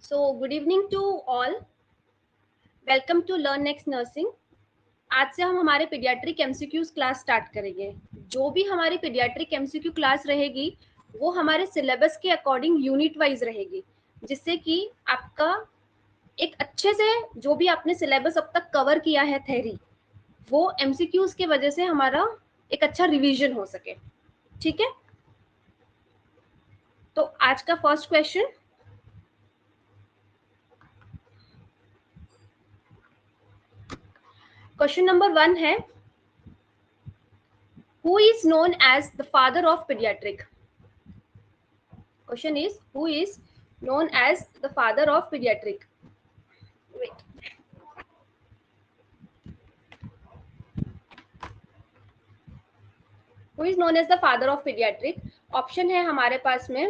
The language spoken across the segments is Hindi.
So, good evening to all. Welcome to Learn Next Nursing. आज से हम हमारे पीडियाट्रिक एमसीक्यूज क्लास स्टार्ट करेंगे। जो भी हमारी पीडियाट्रिक एमसीक्यू क्लास रहेगी वो हमारे सिलेबस के अकॉर्डिंग यूनिट वाइज रहेगी, जिससे कि आपका एक अच्छे से जो भी आपने सिलेबस अब तक कवर किया है थ्योरी, वो एमसीक्यूज के वजह से हमारा एक अच्छा रिवीजन हो सके। ठीक है, तो आज का फर्स्ट क्वेश्चन, क्वेश्चन नंबर 1 है, who is known as the father of pediatric? Question is, who is known as the father of pediatric? Wait. Who is known as the father of pediatric? Option है हमारे पास में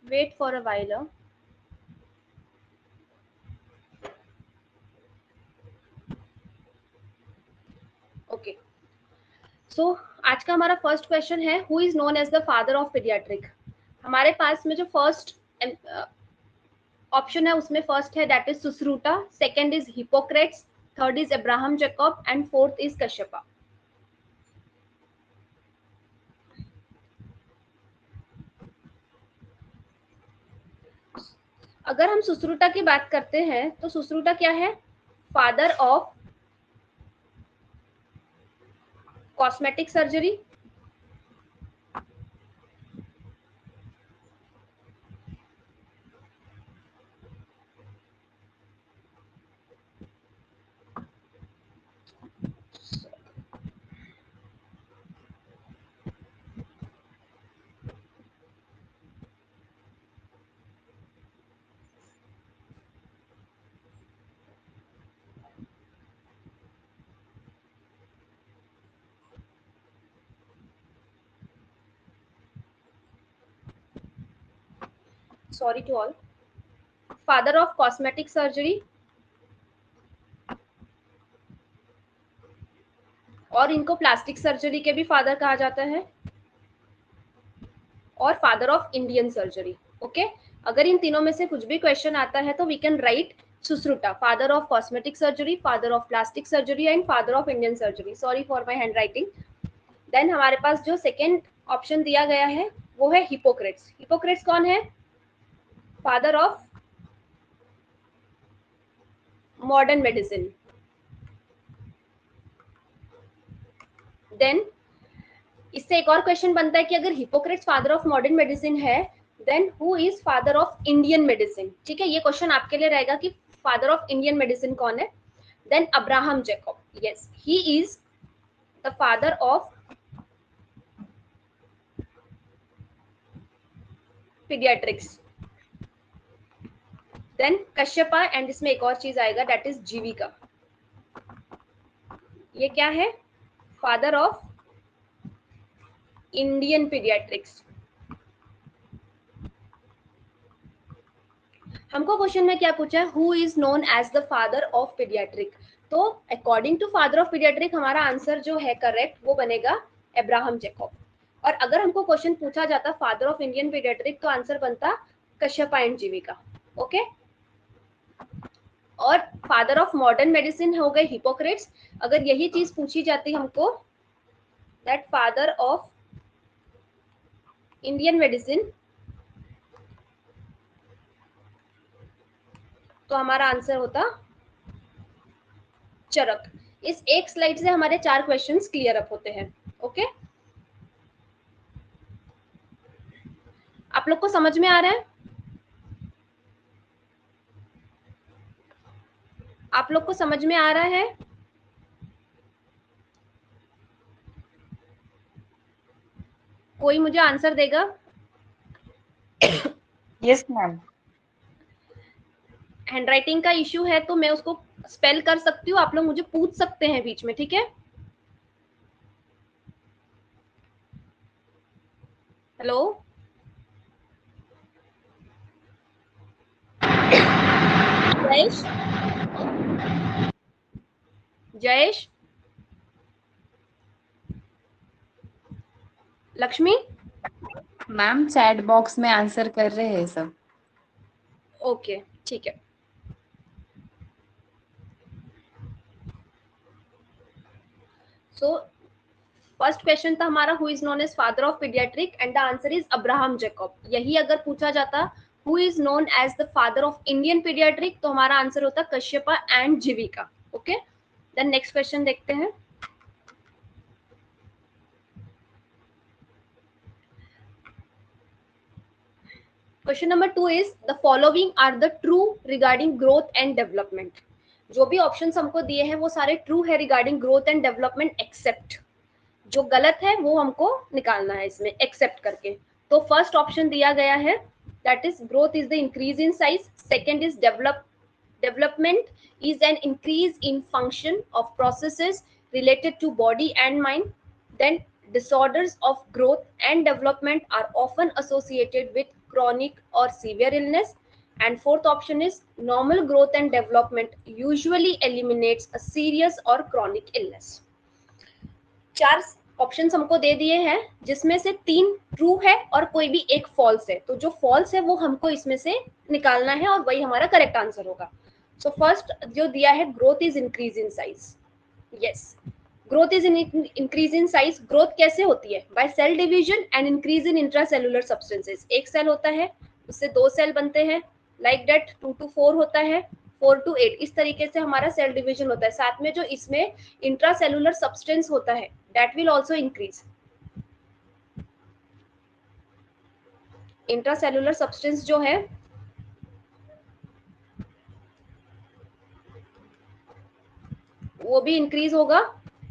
wait for a while. Okay, so आज का हमारा फर्स्ट क्वेश्चन है, who is known as the father of pediatric. हमारे पास में जो फर्स्ट ऑप्शन है उसमें फर्स्ट है that is Sushruta, second is Hippocrates, third is Abraham Jacob and fourth is Kashyapa. अगर हम सुश्रुता की बात करते हैं तो सुश्रुता क्या है? Father of cosmetic surgery, sorry to all, father of cosmetic surgery, और इनको प्लास्टिक सर्जरी के भी फादर कहा जाता है, और father of Indian surgery. Okay, अगर इन तीनों में से कुछ भी क्वेश्चन आता है तो we can write Sushruta, father of cosmetic surgery, father of plastic surgery and father of Indian surgery. Sorry for my handwriting. Then हमारे पास जो सेकेंड ऑप्शन दिया गया है वो है हिपोक्रेट्स। हिपोक्रेट्स कौन है? Father of modern medicine. Then इससे एक और क्वेश्चन बनता है कि अगर Hippocrates father of modern medicine है, then who is father of Indian medicine? ठीक है, ये क्वेश्चन आपके लिए रहेगा कि फादर ऑफ इंडियन मेडिसिन कौन है। Then Abraham Jacob, yes, he is the father of pediatrics. Then Kashyapa, and इसमें एक और चीज आएगा दैट इज जीविका। ये क्या है? Father of Indian pediatrics. हमको क्वेश्चन में क्या पूछा है? Who is known as the father of pediatric. तो according to father of pediatric हमारा आंसर जो है करेक्ट वो बनेगा अब्राहम जैकब। और अगर हमको क्वेश्चन पूछा जाता फादर ऑफ इंडियन पीडियाट्रिक तो आंसर बनता कश्यपा एंड जीविका। ओके, और फादर ऑफ मॉडर्न मेडिसिन हो गए हिपोक्रेट्स। अगर यही चीज पूछी जाती हमको that father of Indian medicine, तो हमारा आंसर होता चरक। इस एक स्लाइड से हमारे 4 क्वेश्चंस क्लियर अप होते हैं। ओके, आप लोग को समझ में आ रहा है? आप लोग को समझ में आ रहा है? कोई मुझे आंसर देगा? Yes ma'am. हैंडराइटिंग का इश्यू है तो मैं उसको स्पेल कर सकती हूँ, आप लोग मुझे पूछ सकते हैं बीच में, ठीक है? Hello Jayesh, Jayesh, Lakshmi. Ma'am chat box में आंसर कर रहे हैं सब। ओके ठीक है। सो फर्स्ट क्वेश्चन था हमारा, who is known as father of pediatric, and the answer is Abraham Jacob. यही अगर पूछा जाता who is known as the father of Indian pediatric, तो हमारा आंसर होता Kashyapa and Jivaka. Okay, then next question देखते हैं। Question number 2 is the following are the true regarding growth and development. जो भी ऑप्शंस हमको दिए हैं वो सारे ट्रू है regarding growth and development, except जो गलत है वो हमको निकालना है इसमें एक्सेप्ट करके। तो फर्स्ट ऑप्शन दिया गया है, that is growth is the increase in size, second is development is an increase in function of processes related to body and mind. Then disorders of growth and development are often associated with chronic or severe illness. And fourth option is normal growth and development usually eliminates a serious or chronic illness. चार ऑप्शंस हमको दे दिए हैं जिसमें से 3 ट्रू है और कोई भी एक फॉल्स है, तो जो फॉल्स है वो हमको इसमें से निकालना है और वही हमारा करेक्ट आंसर होगा। सो फर्स्ट जो दिया है, growth is increase in size. Yes, growth is increase in size. Growth कैसे होती है? By cell division and increase in intracellular substances. एक सेल होता है, उससे 2 सेल बनते हैं, लाइक दैट 2 to 4 होता है, 4 to 8, इस तरीके से हमारा सेल डिवीजन होता है। साथ में जो इसमें इंट्रासेलुलर सब्सटेंस होता है, that will also increase. Intracellular substance जो है वो भी इंक्रीज होगा,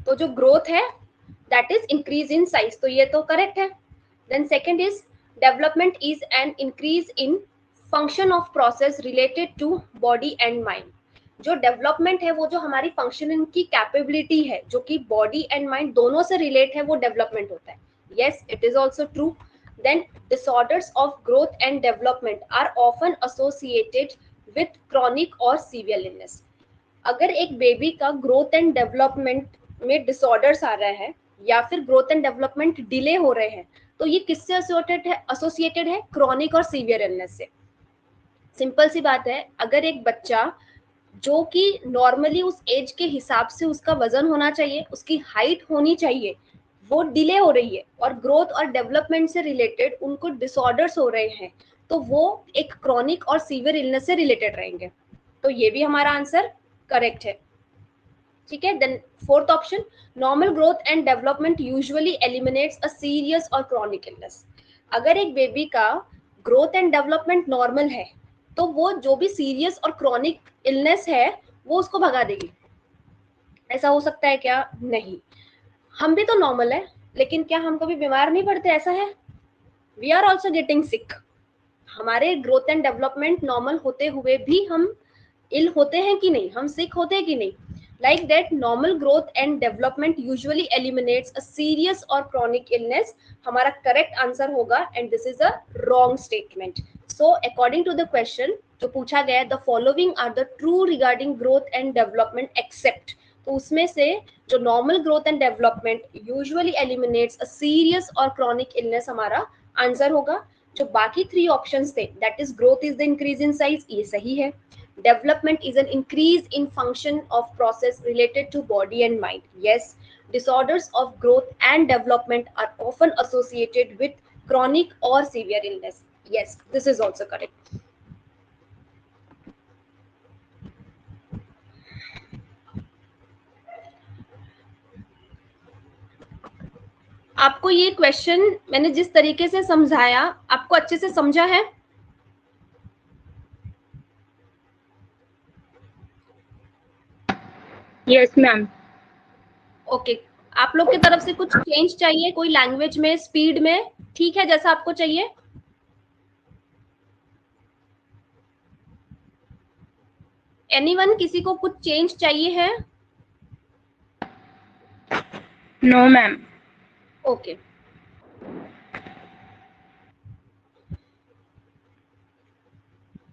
तो जो ग्रोथ है that is increase in size, तो ये तो करेक्ट है। Then second is development is an increase in function of process related to body and mind. जो डेवलपमेंट है वो जो हमारी फंक्शनिंग की कैपेबिलिटी है जो कि बॉडी एंड माइंड दोनों से रिलेट है, वो डेवलपमेंट होता है। Yes, it is also true. Then disorders of growth and development are often associated with chronic or severe illness. अगर एक बेबी का ग्रोथ एंड डेवलपमेंट में डिसऑर्डर्स आ रहा है या फिर ग्रोथ एंड डेवलपमेंट डिले हो रहे हैं, तो ये किससे एसोसिएटेड है? क्रॉनिक और सीवियर इलनेस से। सिंपल सी बात है, अगर एक बच्चा जो कि नॉर्मली उस एज के हिसाब से उसका वजन होना चाहिए, उसकी हाइट होनी चाहिए, वो डिले हो रही है और ग्रोथ और डेवलपमेंट से रिलेटेड उनको डिसऑर्डर्स हो रहे हैं, तो वो एक क्रॉनिक और सीवियर इलनेस से रिलेटेड रहेंगे। तो ये भी हमारा आंसर करेक्ट है, ठीक है। Then fourth option, normal growth and development usually eliminates a serious or chronic illness. अगर एक बेबी का ग्रोथ एंड डेवलपमेंट नॉर्मल है तो वो जो भी सीरियस और क्रॉनिक इलनेस है वो उसको भगा देगी। ऐसा हो सकता है क्या? नहीं, हम भी तो नॉर्मल है, लेकिन क्या हम कभी बीमार नहीं पड़ते? ऐसा है, we are also getting sick. हमारे ग्रोथ एंड डेवलपमेंट नॉर्मल होते हुए भी हम इल होते हैं कि नहीं, हम सिक होते हैं कि नहीं? Like that, normal growth and development usually eliminates a serious or chronic illness. हमारा correct answer होगा, and this is a wrong statement. So according to the question जो पूछा गया है, the following are the true regarding growth and development except, तो उसमें से जो normal growth and development usually eliminates a serious or chronic illness हमारा आंसर होगा। जो बाकी 3 ऑप्शंस थे, that is growth is the increase in size, ये सही है। Development is an increase in function of process related to body and mind. Yes, disorders of growth and development are often associated with chronic or severe illness. Yes, this is also correct. आपको ये क्वेश्चन मैंने जिस तरीके से समझाया, आपको अच्छे से समझा है? Yes ma'am. ओके, आप लोग की तरफ से कुछ चेंज चाहिए कोई लैंग्वेज में, स्पीड में? ठीक है, जैसा आपको चाहिए। एनीवन, किसी को कुछ चेंज चाहिए है? No ma'am. Okay,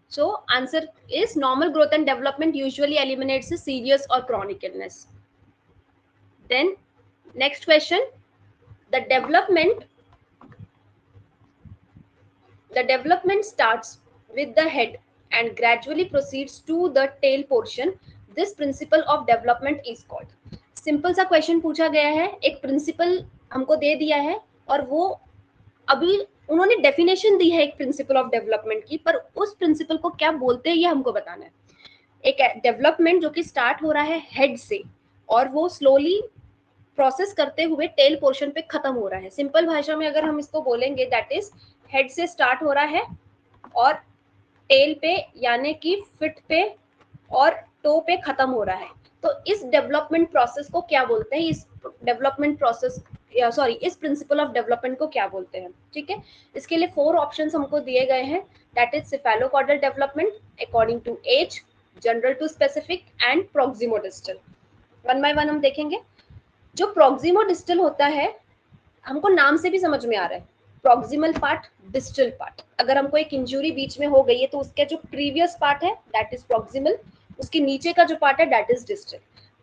so answer is normal growth and development usually eliminates a serious or chronic illness. Then next question, the development starts with the head and gradually proceeds to the tail portion. This principle of development is called. Simple सा क्वेश्चन पूछा गया है, एक प्रिंसिपल हमको दे दिया है और वो अभी उन्होंने डेफिनेशन दी है एक प्रिंसिपल ऑफ डेवलपमेंट की, पर उस प्रिंसिपल को क्या बोलते हैं ये हमको बताना है। एक डेवलपमेंट जो कि स्टार्ट हो रहा है हेड से और वो स्लोली प्रोसेस करते हुए टेल पोर्शन पे खत्म हो रहा है। सिंपल भाषा में अगर हम इसको बोलेंगे, दैट इज हेड से स्टार्ट हो रहा है और टेल पे यानी कि फिट पे और टो पे खत्म हो रहा है। तो इस डेवलपमेंट प्रोसेस को क्या बोलते हैं, इस डेवलपमेंट प्रोसेस सॉरी इस प्रिंसिपल ऑफ डेवलपमेंट को क्या बोलते हैं? ठीक है, इसके लिए 4 ऑप्शंस हमको दिए गए हैं, that is cephalocaudal development according to age, general to specific and proximodistal. One by one हम देखेंगे। जो प्रोक्सिमोडिस्टल होता है, हमको नाम से भी समझ में आ रहा है, प्रोक्सिमल पार्ट, डिस्टल पार्ट। अगर हमको एक इंजुरी बीच में हो गई है तो उसका जो प्रीवियस पार्ट है दैट इज प्रोक्सिमल, उसके नीचे का जो पार्ट है दैट इज डिस्टल।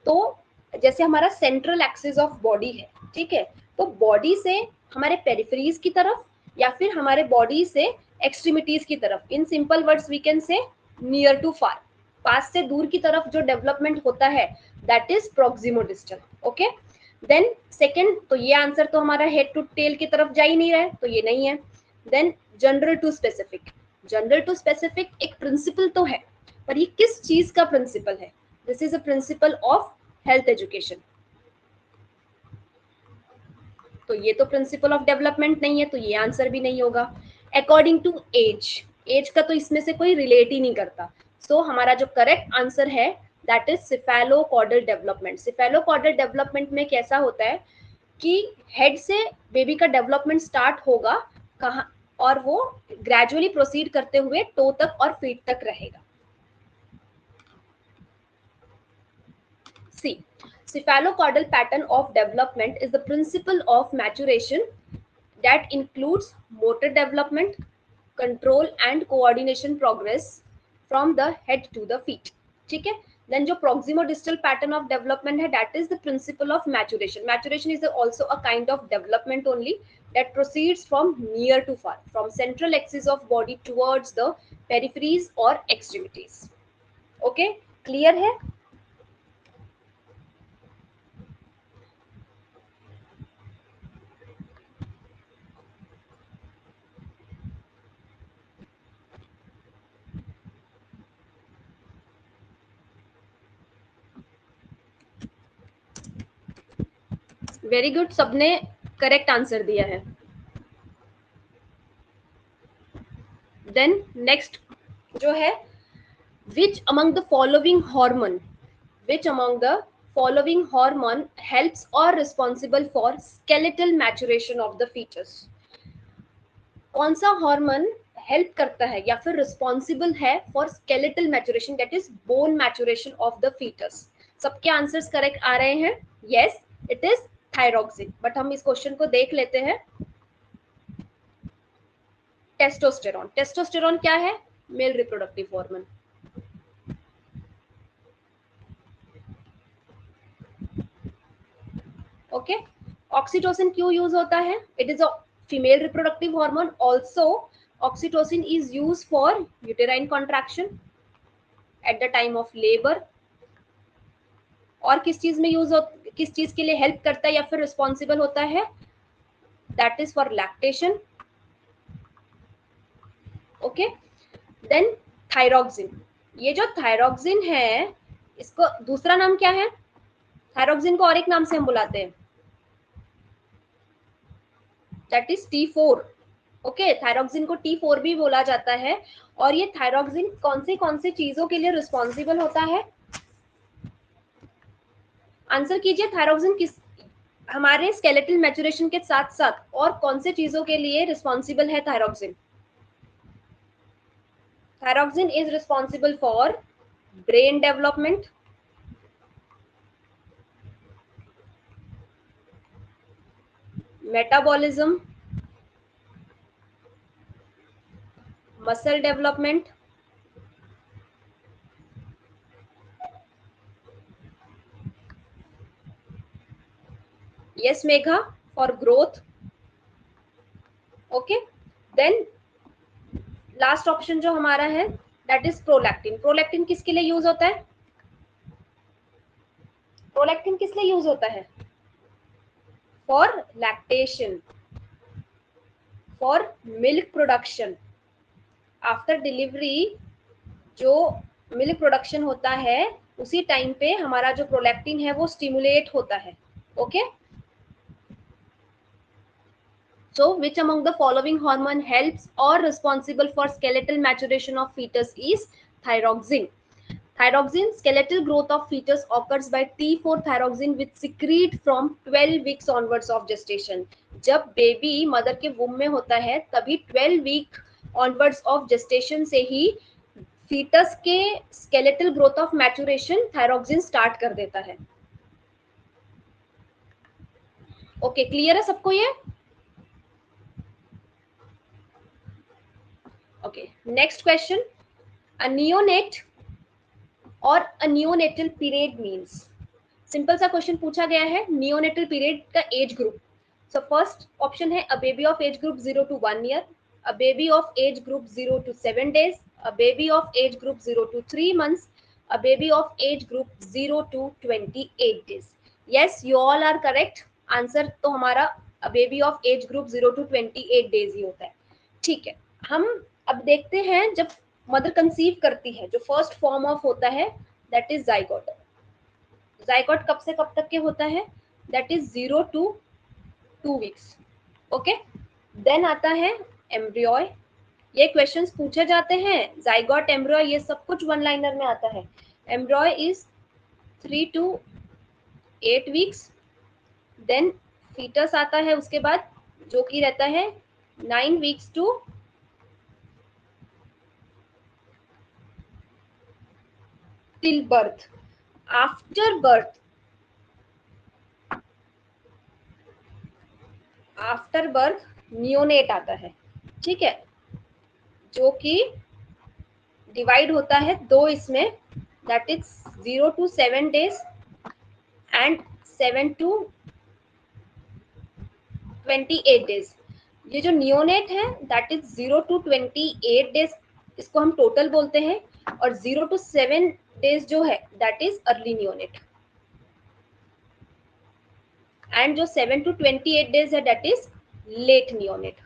तो जैसे हमारा सेंट्रल एक्सिस ऑफ बॉडी है, ठीक है, तो बॉडी से हमारे पेरिफेरीज की तरफ या फिर हमारे बॉडी से एक्सट्रीमिटीज की तरफ, in simple words we can say near to far, पास से दूर की तरफ जो डेवलपमेंट होता है that is proximodistal. Okay, then second, तो ये आंसर तो हमारा हेड टू टेल की तरफ जा ही नहीं रहा है, तो ये नहीं है। Then general to specific, general to specific एक प्रिंसिपल तो है, पर ये किस चीज का प्रिंसिपल है? This is a principle of health education. तो ये तो प्रिंसिपल ऑफ डेवलपमेंट नहीं है, तो ये आंसर भी नहीं होगा। अकॉर्डिंग टू एज, एज का तो इसमें से कोई रिलेट ही नहीं करता। सो हमारा जो करेक्ट आंसर है that is cephalocaudal development. सिफेलोकॉर्डल development में कैसा होता है कि हेड से बेबी का डेवलपमेंट स्टार्ट होगा कहाँ, और वो ग्रेजुअली प्रोसीड करते हुए टो तक और फीट तक रहेगा। सी, cephalocaudal pattern of development is the principle of maturation that includes motor development, control and coordination progress from the head to the feet. ठीक है, then जो proximodistal pattern of development है that is the principle of maturation. Maturation is also a kind of development only that proceeds from near to far, from central axis of body towards the peripheries or extremities. Okay, clear है? वेरी गुड, सबने करेक्ट आंसर दिया है। देन नेक्स्ट जो है, which among the following hormone, which among the following hormone helps or responsible for skeletal maturation of the fetus? कौन सा हार्मोन हेल्प करता है या फिर रिस्पॉन्सिबल है for skeletal maturation, that is bone maturation of the foetus? सबके आंसर्स करेक्ट आ रहे हैं? Yes, it is thyroxine. But हम इस क्वेश्चन को देख लेते हैं। टेस्टोस्टेरॉन, टेस्टोस्टेरॉन क्या है? Male reproductive hormone. Okay, oxytocin क्यों यूज होता है? It is a female reproductive hormone. Also oxytocin is use for uterine contraction at the time of labour. और किस चीज में यूज हो, किस चीज के लिए हेल्प करता है या फिर रिस्पॉन्सिबल होता है? That is for lactation. Okay, then thyroxine, ये जो थायरोक्सिन है इसको दूसरा नाम क्या है? थायरोक्सिन को और एक नाम से हम बुलाते हैं, that is T4। Okay, thyroxine को T4 भी बोला जाता है। और ये थायरोक्सिन कौन सी चीजों के लिए रिस्पॉन्सिबल होता है? आंसर कीजिए, थायरोक्सिन किस हमारे स्केलेटल मैचुरेशन के साथ साथ और कौन से चीजों के लिए रिस्पॉन्सिबल है thyroxine? Thyroxine is responsible for brain development, metabolism, muscle development, yes Megha, for growth. Okay, then last option जो हमारा है दैट इज प्रोलैक्टिन. प्रोलैक्टिन किसके लिए यूज होता है? प्रोलैक्टिन किस लिए यूज होता है? For lactation, for milk production. After delivery जो मिल्क प्रोडक्शन होता है उसी टाइम पे हमारा जो प्रोलैक्टिन है वो स्टिमुलेट होता है. Okay, so which among the following hormone helps or responsible for skeletal maturation of fetus is thyroxine. Thyroxine, skeletal growth of fetus occurs by T4 thyroxine which secrete from 12 weeks onwards of gestation. जब बेबी मदर के वुम में होता है तभी 12 वीक ऑनवर्ड्स ऑफ जेस्टेशन से ही फीटस के skeletal growth of maturation thyroxine start कर देता है. ओके, क्लियर है सबको ये? Okay, next question. A neonate और a neonatal period means. Simple सा क्वेश्चन पूछा गया है नियोनेटल पीरियड का age group. So first option है a baby of age group 0 to 1 year, a baby of age group 0 to 7 days, a baby of age group 0 to 3 months, a baby of age group 0 to 28 days. Yes, you all are correct. Answer तो हमारा a baby of age group 0 to 28 days ही होता है. ठीक है, हम अब देखते हैं जब मदर कंसीव करती है जो फर्स्ट फॉर्म ऑफ होता है दैट इज जाइगोट. जाइगोट कब से कब तक के होता है? That is 0 to 2 weeks. Okay, then आता है एम्ब्रियोय. ये क्वेश्चंस पूछे जाते हैं. जाइगोट, एम्ब्रियोय, ये सब कुछ वन लाइनर में आता है. Embryo is 3 to 8 weeks. Then foetus आता है उसके बाद जो कि रहता है 9 weeks to till birth. After birth, after birth neonate आता है. ठीक है, जो कि डिवाइड होता है दो इसमें, that is 0 to 7 days and 7 to 28 days. ये जो नियोनेट है दैट इज 0 to 28 days, इसको हम टोटल बोलते हैं. और 0 to 7 days जो है that is early neonate. And जो 7 to 28 days है दैट इज लेट नियोनेट.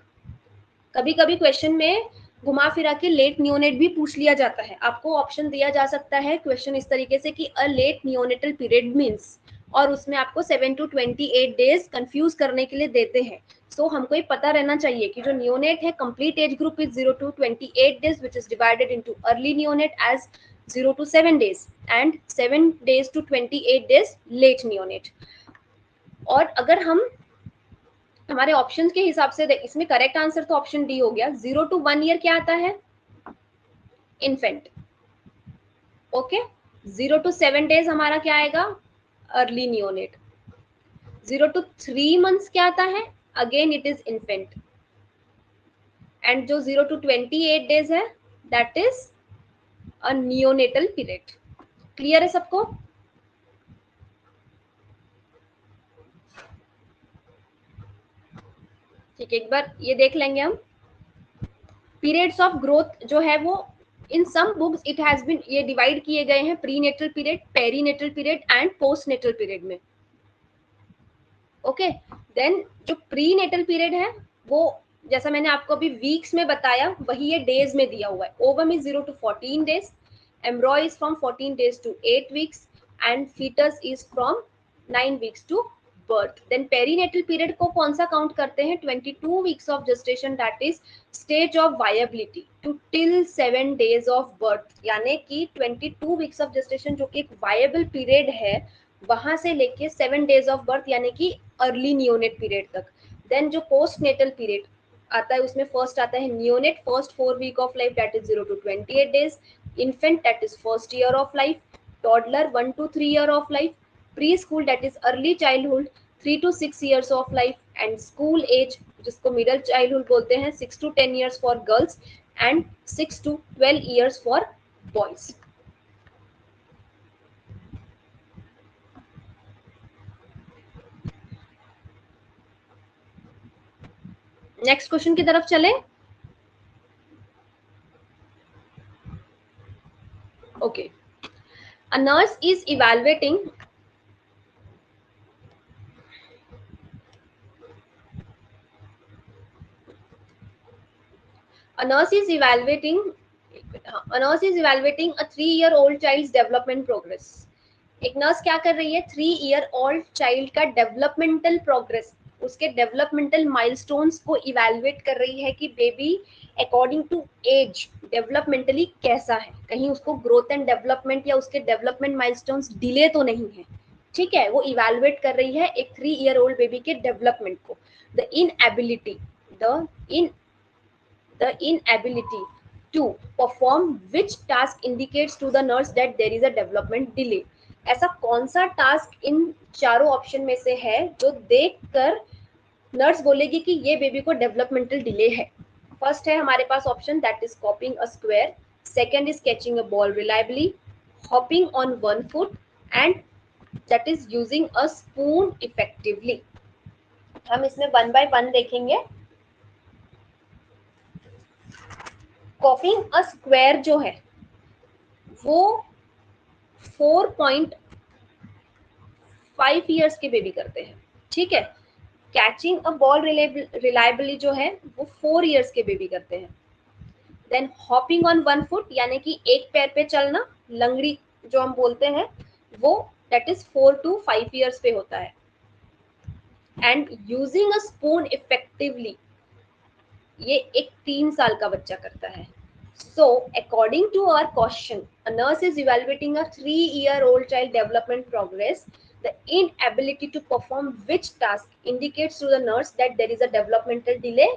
कभी कभी क्वेश्चन में घुमा फिरा के लेट नियोनेट भी पूछ लिया जाता है. आपको ऑप्शन दिया जा सकता है क्वेश्चन इस तरीके से कि a late neonatal period means, और उसमें आपको 7 to 28 days कंफ्यूज करने के लिए देते हैं. सो हमको ये पता रहना चाहिए कि जो नियोनेट है complete age group is 0 to 28 days which is divided into early neonate as 0 to 7 days and 7 days to 28 days late neonate. और अगर हम हमारे ऑप्शन के हिसाब से इसमें करेक्ट आंसर तो ऑप्शन डी हो गया. 0 to 1 year क्या आता है? इन्फेंट. ओके, 0 to 7 days हमारा क्या आएगा? Early neonate. 0 to 3 months क्या आता है? Again it is infant. And जो 0 to 28 days है that is a neonatal period. Clear है सबको? ठीक है, एक बार ये देख लेंगे हम. पीरियड्स ऑफ ग्रोथ जो है वो in some books it has been ये डिवाइड किए गए हैं prenatal period, perinatal period and postnatal period में. ओके, देन जो प्रीनेटल पीरियड है वो जैसा मैंने आपको अभी वीक्स में बताया वही ये डेज में दिया हुआ है. Ovum is 0 to 14 days, embryo is from 14 days to 8 weeks and foetus is from 9 weeks to birth. Then perinatal period को कौन सा काउंट करते हैं? 22 weeks of gestation that is stage of viability to till 7 days of birth. यानी कि 22 weeks of gestation जो कि एक viable period है वहां से लेके 7 days of birth यानी कि अर्ली नियोनेट पीरियड तक. देन जो पोस्ट नेटल पीरियड आता है उसमें फर्स्ट आता है neonate, first 4 week of life that is 0 to 28 days. infant that is first year of life, toddler 1 to 3 year of life, preschool that is early childhood 3 to 6 years of life, and school age जिसको middle childhood बोलते हैं 6 to 10 years for girls and 6 to 12 years for boys. Next question की तरफ चले. Okay. A nurse is evaluating a 3-year-old child's development progress. एक नर्स क्या कर रही है, 3-year-old चाइल्ड का डेवलपमेंटल प्रोग्रेस, उसके डेवलपमेंटल माइलस्टोन्स को इवेलुएट कर रही है कि baby according to age developmentally कैसा है, कहीं उसको ग्रोथ एंड डेवलपमेंट या उसके डेवलपमेंट माइलस्टोन्स डिले तो नहीं है. ठीक है, वो इवेलुएट कर रही है एक 3-year-old बेबी के डेवलपमेंट को. The inability to perform which task indicates to the nurse that there is a development delay. ऐसा कौन सा टास्क इन चारों ऑप्शन में से है जो देखकर नर्स बोलेगी कि ये बेबी को डेवलपमेंटल डिले है. फर्स्ट है हमारे पास option that is copying a square, second is catching a ball reliably, hopping on one foot, and that is using a spoon effectively. हम इसमें 1 by 1 देखेंगे. कॉपिंग अ स्क्वायर जो है वो 4.5 ईयर्स के बेबी करते हैं. ठीक है, कैचिंग अ बॉल रिलायबली जो है वो 4 ईयर्स के बेबी करते हैं. Then hopping on one foot यानी कि एक पैर पे चलना, लंगड़ी जो हम बोलते हैं, वो दैट इज 4 to 5 ईयर्स पे होता है. And using a spoon effectively ये एक 3 साल का बच्चा करता है. So, according to our question, a nurse is evaluating a 3-year-old child development progress. The inability to perform which task indicates to the nurse that there is a developmental delay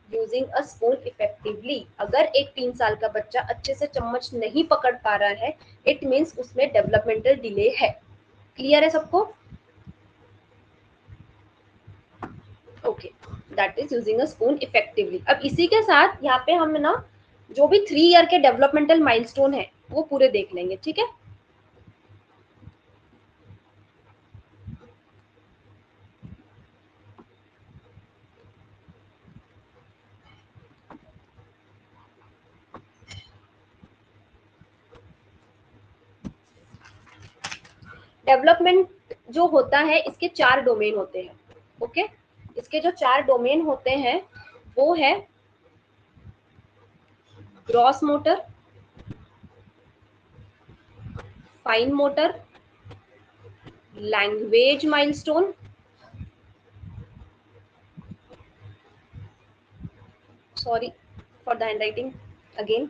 using a spoon effectively. अगर एक 3 साल का बच्चा अच्छे से चम्मच नहीं पकड़ पा रहा है, it means उसमें developmental delay है. Clear है सबको? Okay, that is using a spoon effectively. अब इसी के साथ यहाँ पे हम ना जो भी 3 ईयर के डेवलपमेंटल माइलस्टोन है वो पूरे देख लेंगे. ठीक है, डेवलपमेंट जो होता है इसके 4 डोमेन होते हैं. ओके, इसके जो 4 डोमेन होते हैं वो है gross motor, fine motor, language milestone, sorry for the handwriting again,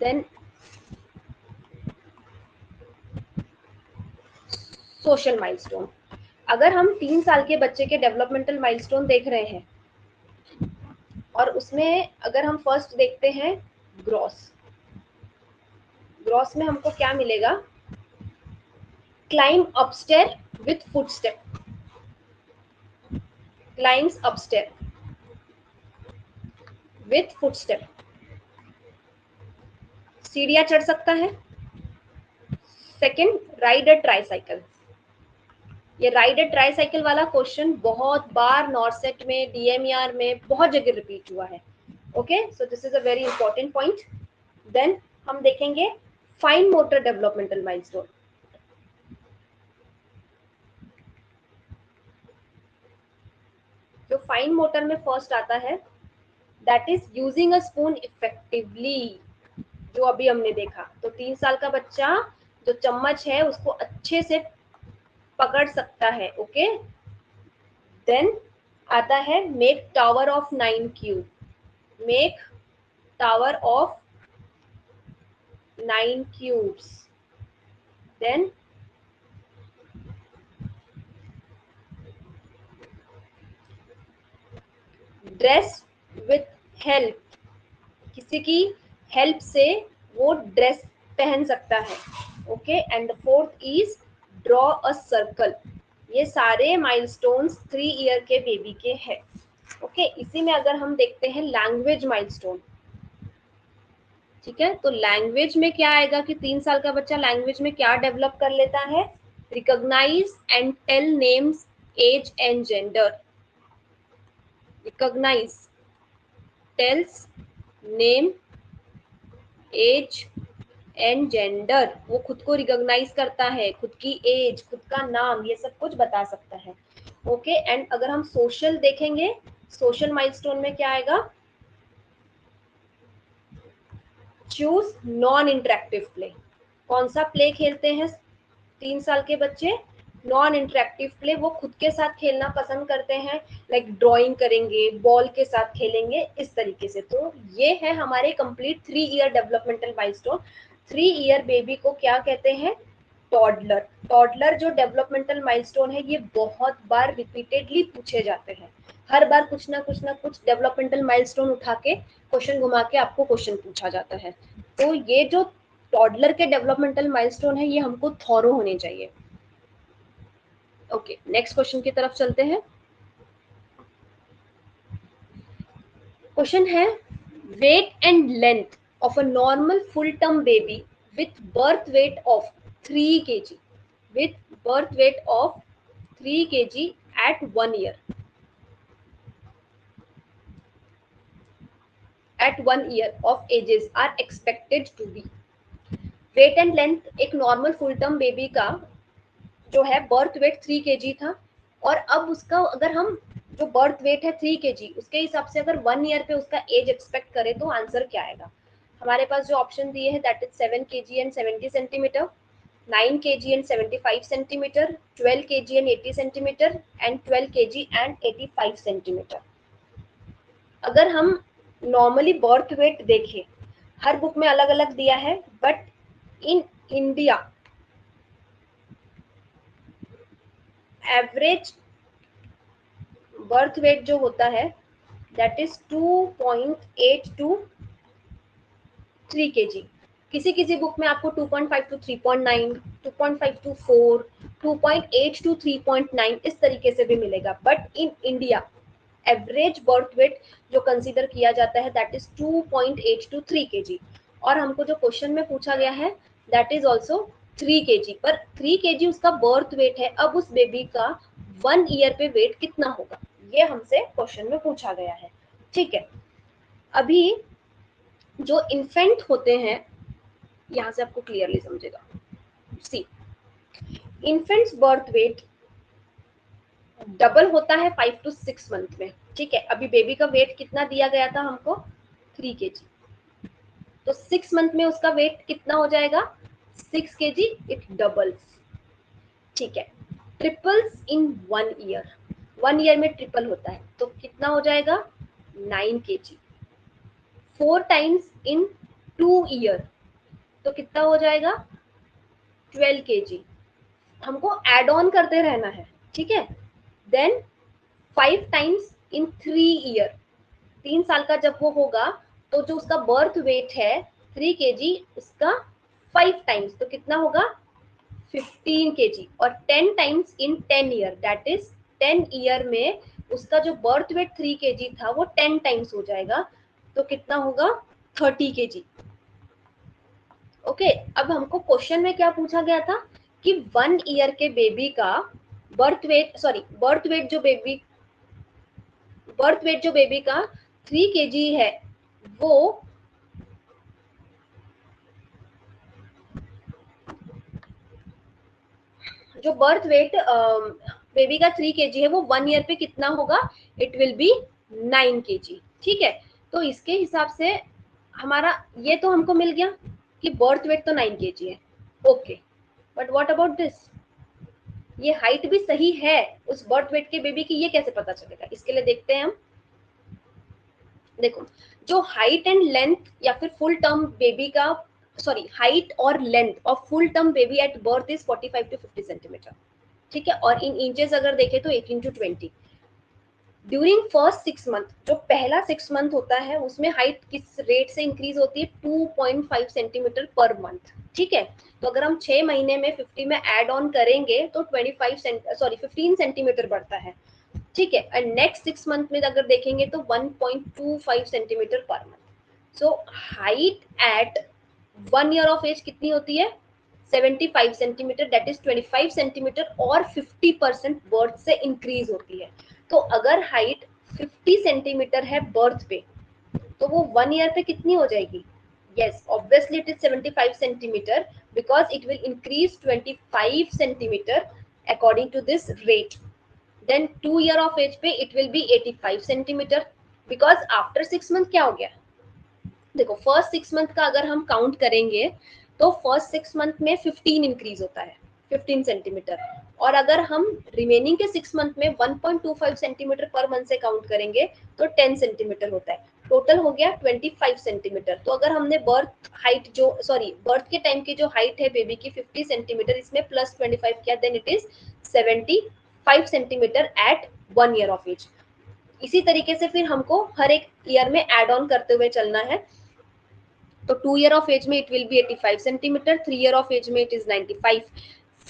then social milestone. अगर हम 3 साल के बच्चे के डेवलपमेंटल माइलस्टोन देख रहे हैं और उसमें अगर हम फर्स्ट देखते हैं ग्रॉस में हमको क्या मिलेगा, climb upstair with footstep, climbs upstair with footstep, सीढ़ियां चढ़ सकता है. Second, ride a tricycle. ये राइड अ ट्राईसाइकिल वाला क्वेश्चन बहुत बार नॉर्सेट में, डीएमईआर में बहुत जगह रिपीट हुआ है. Okay, so this is a very important point. Then हम देखेंगे फाइन मोटर डेवलपमेंटल माइलस्टोन. जो फाइन मोटर में फर्स्ट आता है that is using a spoon effectively, जो अभी हमने देखा. तो 3 साल का बच्चा जो चम्मच है उसको अच्छे से पकड़ सकता है. ओके, देन आता है make tower of 9 cube, make tower of 9 cubes. Then dress with help, किसी की हेल्प से वो ड्रेस पहन सकता है। Okay, and the fourth is draw a circle. ये सारे माइलस्टोन्स 3 ईयर के बेबी के हैं। ओके, इसी में अगर हम देखते हैं लैंग्वेज माइलस्टोन, ठीक है, तो लैंग्वेज में क्या आएगा कि 3 साल का बच्चा लैंग्वेज में क्या डेवलप कर लेता है? Recognise and tell names, age and gender. Recognise, tells name, age and gender. वो खुद को रिकॉग्नाइज करता है, खुद की एज, खुद का नाम, ये सब कुछ बता सकता है। ओके, एंड अगर हम सोशल देखेंगे, सोशल माइलस्टोन में क्या आएगा? Choose non interactive play. कौन सा प्ले खेलते हैं 3 साल के बच्चे? Non interactive play. वो खुद के साथ खेलना पसंद करते हैं, लाइक ड्राइंग करेंगे, बॉल के साथ खेलेंगे, इस तरीके से। तो ये है हमारे complete 3 year developmental milestone. 3 year baby को क्या कहते हैं? टॉडलर। टॉडलर जो डेवलपमेंटल माइलस्टोन है, ये बहुत बार रिपीटेडली पूछे जाते हैं। हर बार कुछ ना कुछ डेवलपमेंटल माइलस्टोन उठा के क्वेश्चन घुमा के आपको क्वेश्चन पूछा जाता है। तो ये जो टॉडलर के डेवलपमेंटल माइलस्टोन है, ये हमको थॉरो होने चाहिए। ओके, नेक्स्ट क्वेश्चन की तरफ चलते हैं। क्वेश्चन है, weight and length of a normal full term baby with birth weight of 3 kg, with birth weight of 3 kg at 1 year, at 1 year of ages are expected to be। Weight and length एक नॉर्मल फुल टर्म बेबी का जो है बर्थ वेट 3 kg था, और अब उसका अगर हम जो बर्थ वेट है 3 kg, उसके हिसाब से अगर 1 ईयर पे उसका एज एक्सपेक्ट करें तो आंसर क्या आएगा? हमारे पास जो ऑप्शन दिए हैं that is 7 kg and 70 centimetre, 9 kg and 75 centimetre, 12 kg and 80 centimetre and 12 kg and 85 centimetre. अगर हम नॉर्मली बर्थ वेट देखें, हर बुक में अलग अलग दिया है, but in India average birth weight जो होता है दैट इज 2.8 to 3 kg। किसी किसी बुक में आपको 2.5 to 3.9, 2.5 to 4, 2.8 to 3.9 इस तरीके से भी मिलेगा, but in India average birth weight जो कंसीडर किया जाता है दैट इज 2.8 to 3 kg। और हमको जो क्वेश्चन में पूछा गया है दैट इज ऑल्सो 3 kg, पर 3 kg उसका बर्थ वेट है। अब उस बेबी का 1 ईयर पे वेट कितना होगा, ये हमसे क्वेश्चन में पूछा गया है। ठीक है, अभी जो इन्फेंट होते हैं, यहां से आपको क्लियरली समझेगा। सी, इन्फेंट्स बर्थ वेट डबल होता है 5 to 6 मंथ में। ठीक है, अभी बेबी का वेट कितना दिया गया था हमको? 3 kg, तो 6 मंथ में उसका वेट कितना हो जाएगा? 6 kg, इट डबल्स। ठीक है, ट्रिपल्स इन 1 ईयर, 1 ईयर में ट्रिपल होता है, तो कितना हो जाएगा? 9 kg। 4 टाइम्स इन 2 ईयर, तो कितना हो जाएगा? 12 kg। हमको एड ऑन करते रहना है, ठीक है। देन 5 टाइम्स इन 3 ईयर, 3 साल का जब वो होगा तो जो उसका बर्थ वेट है 3 kg, उसका 5 टाइम्स, तो कितना होगा? 15 kg। और 10 times in 10 year, that is 10 year में उसका जो बर्थ वेट 3 kg था वो 10 टाइम्स हो जाएगा, तो कितना होगा? 30 kg। ओके, अब हमको क्वेश्चन में क्या पूछा गया था कि 1 ईयर के बेबी का birth weight, sorry birth weight जो बेबी का 3 kg है, वो जो बर्थ वेट बेबी का 3 kg है वो 1 ईयर पे कितना होगा? It will B 9 kg। ठीक है, तो इसके हिसाब से हमारा ये तो हमको मिल गया कि बर्थ वेट तो 9 kg है। Okay, but what about this? ये हाइट भी सही है उस बर्थ वेट के बेबी की, ये कैसे पता चलेगा? इसके लिए देखते हैं हम। देखो, जो हाइट एंड लेंथ या फिर फुल टर्म बेबी का, सॉरी, हाइट और length of full term baby at birth is 45 to 50 centimetre. ठीक है, और इन इंचेस अगर देखें तो 18 to 20। ड्यूरिंग फर्स्ट 6 मंथ, जो पहला 6 मंथ होता है उसमें हाइट किस रेट से इंक्रीज होती है? 2.5 सेंटीमीटर पर मंथ। ठीक है, तो अगर हम 6 महीने में 50 में ऐड ऑन करेंगे तो 15 सेंटीमीटर बढ़ता है। ठीक है, एंड नेक्स्ट 6 मंथ में अगर देखेंगे तो 1.25 सेंटीमीटर पर month. So height at 1 year of age कितनी होती है? 75 सेंटीमीटर, दैट इज 25 सेंटीमीटर, और 50% बर्थ से इंक्रीज होती है। तो अगर हाइट 50 सेंटीमीटर है बर्थ पे, तो वो 1 ईयर पे कितनी हो जाएगी? yes, obviously it is 75 centimeter because it will increase 25 centimeter according to this rate. Then 2 year of age पे it will be 85 centimeter because after 6 month क्या हो गया? देखो फर्स्ट 6 मंथ का अगर हम काउंट करेंगे तो फर्स्ट 6 मंथ में 15 इंक्रीज होता है, 15 सेंटीमीटर, और अगर हम रिमेनिंग के 6 मंथ में 1.25 सेंटीमीटर पर मंथ से काउंट करेंगे तो 10 सेंटीमीटर होता है। टोटल हो गया 25 सेंटीमीटर। तो अगर हमने बर्थ हाइट जो बर्थ के टाइम की जो हाइट है बेबी की 50 सेंटीमीटर, इसमें प्लस 25 किया, then it is 75 centimetre at 1 year of age. इसी तरीके से फिर हमको हर एक ईयर में एड ऑन करते हुए चलना है। तो 2 ईयर ऑफ एज में it will be 85 centimetre, 3 year of age में it is 95,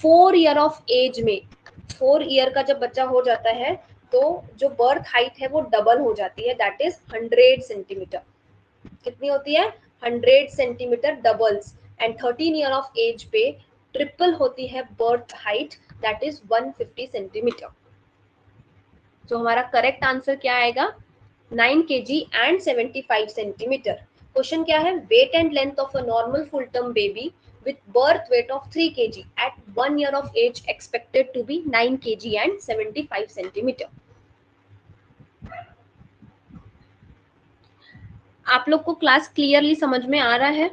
4 year of age में, 4 ईयर का जब बच्चा हो जाता है तो जो बर्थ हाइट है वो डबल हो जाती है, दैट इज 100 सेंटीमीटर। कितनी होती है? 100 centimetre doubles. And 13 year of age पे ट्रिपल होती है birth height, that is 150 centimetre. तो हमारा करेक्ट आंसर क्या आएगा? 9 kg एंड 75 सेंटीमीटर। क्वेश्चन क्या है? Weight and length of a normal full term baby with birth weight of 3 kg at 1 year of age expected to be 9 kg and 75 centimeter. आप लोग को क्लास क्लियरली समझ में आ रहा है?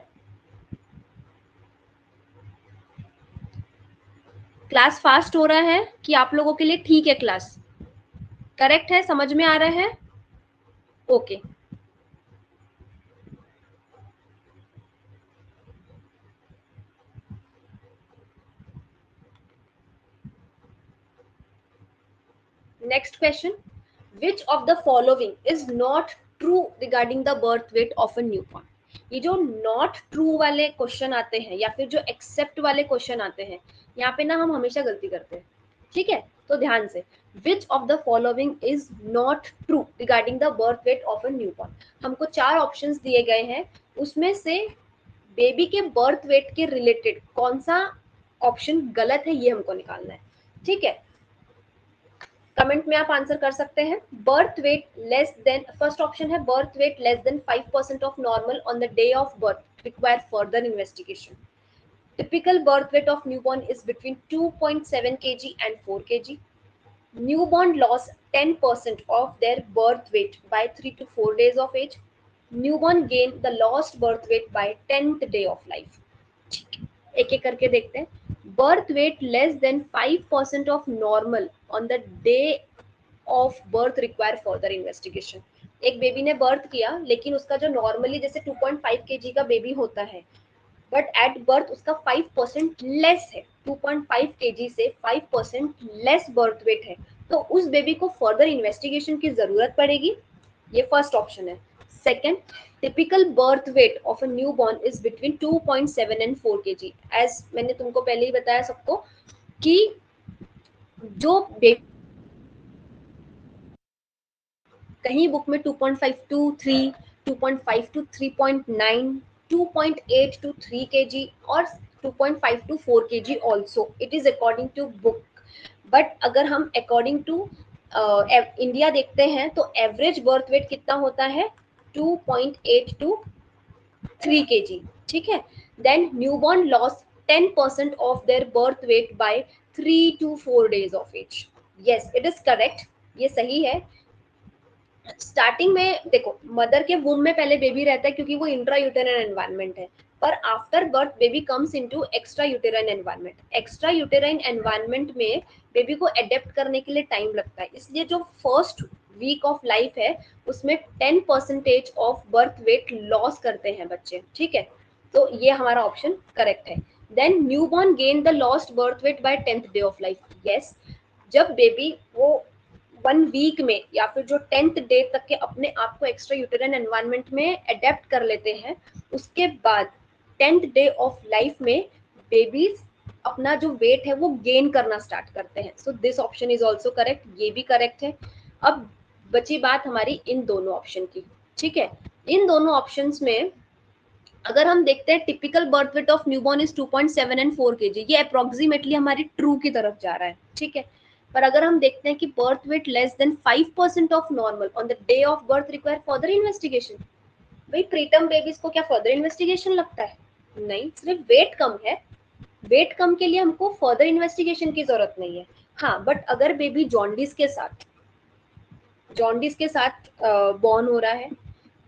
क्लास फास्ट हो रहा है कि आप लोगों के लिए ठीक है? क्लास करेक्ट है? समझ में आ रहा है? Okay next question, which of the following is not true regarding the birth weight of a newborn? ये जो नॉट ट्रू वाले क्वेश्चन आते हैं या फिर जो एक्सेप्ट वाले क्वेश्चन आते हैं, यहाँ पे ना हम हमेशा गलती करते हैं। ठीक है, तो ध्यान से, which of the following is not true regarding the birth weight of a newborn. हमको 4 ऑप्शंस दिए गए हैं, उसमें से बेबी के बर्थ वेट के रिलेटेड कौन सा ऑप्शन गलत है ये हमको निकालना है। ठीक है, कमेंट में आप आंसर कर सकते हैं। Birth weight less than, first option है birth weight less than 5% of normal on the day of birth require further investigation. Typical birth weight of newborn is between 2.7 kg and 4 kg. Newborn lost 10% of their birth weight by 3 to 4 days of age. Newborn gained the lost birth weight by 10th day of life. एक एक करके देखते हैं। Birth weight less than 5% of normal on the day of birth require further investigation. एक बेबी ने बर्थ किया लेकिन उसका जो नॉर्मली जैसे 2.5 kg का बेबी होता है, बट एट बर्थ उसका 5% लेस है, 2.5 kg से 5% लेस बर्थ वेट है, तो उस बेबी को फर्दर इन्वेस्टिगेशन की जरूरत पड़ेगी। ये फर्स्ट ऑप्शन है। Second, typical birth weight of a newborn is between 2.7 and 4 kg। As मैंने तुमको पहले ही बताया सबको कि जो बेबी कहीं बुक में 2.5 to 3, 2.5 to 3.9, 2.8 to 3 kg और 2.5 to 4 kg also, it is according to book। But अगर हम अकॉर्डिंग टू इंडिया देखते हैं तो एवरेज बर्थ वेट कितना होता है? 2.8 to 3 kg। ठीक है, then newborn loss 10% of their birth weight by 3 to 4 days of age। Yes, it is correct, ये सही है। स्टार्टिंग में देखो मदर के वूम में पहले बेबी रहता है क्योंकि वो इंट्रा यूटेराइन एनवायरनमेंट है, पर after birth baby comes into extra uterine environment. Extra uterine environment में बेबी को अडेप्ट करने के लिए टाइम लगता है, इसलिए जो फर्स्ट वीक ऑफ लाइफ है उसमें 10% ऑफ बर्थ वेट लॉस करते हैं बच्चे। ठीक है, तो ये हमारा ऑप्शन करेक्ट है। Then newborn gain the lost birth weight by 10th day of life. Yes, जब बेबी वो 1 वीक में या फिर जो 10th डे तक के अपने आप को एक्स्ट्रा यूटेरिन एनवायरनमेंट में अडेप्ट कर लेते हैं, उसके बाद 10th डे ऑफ लाइफ में बेबीज अपना जो वेट है वो गेन करना स्टार्ट करते हैं. So this option is also correct, ये भी करेक्ट है. अब बची बात हमारी इन दोनों ऑप्शन की. ठीक है, इन दोनों ऑप्शंस में अगर हम देखते हैं typical birth weight of newborn is 2.7 and 4 kg, ये अप्रोक्सीमेटली हमारी ट्रू की तरफ जा रहा है. ठीक है, पर अगर हम देखते हैं कि birth weight less than 5% of normal on the day of birth require further investigation. भाई प्रीटर्म बेबीज को क्या फर्दर इन्वेस्टिगेशन लगता है? नहीं, सिर्फ वेट कम है. वेट कम के लिए हमको फर्दर इन्वेस्टिगेशन की जरूरत नहीं है. हाँ, बट अगर बेबी जॉन्डिस के साथ बॉर्न हो रहा है,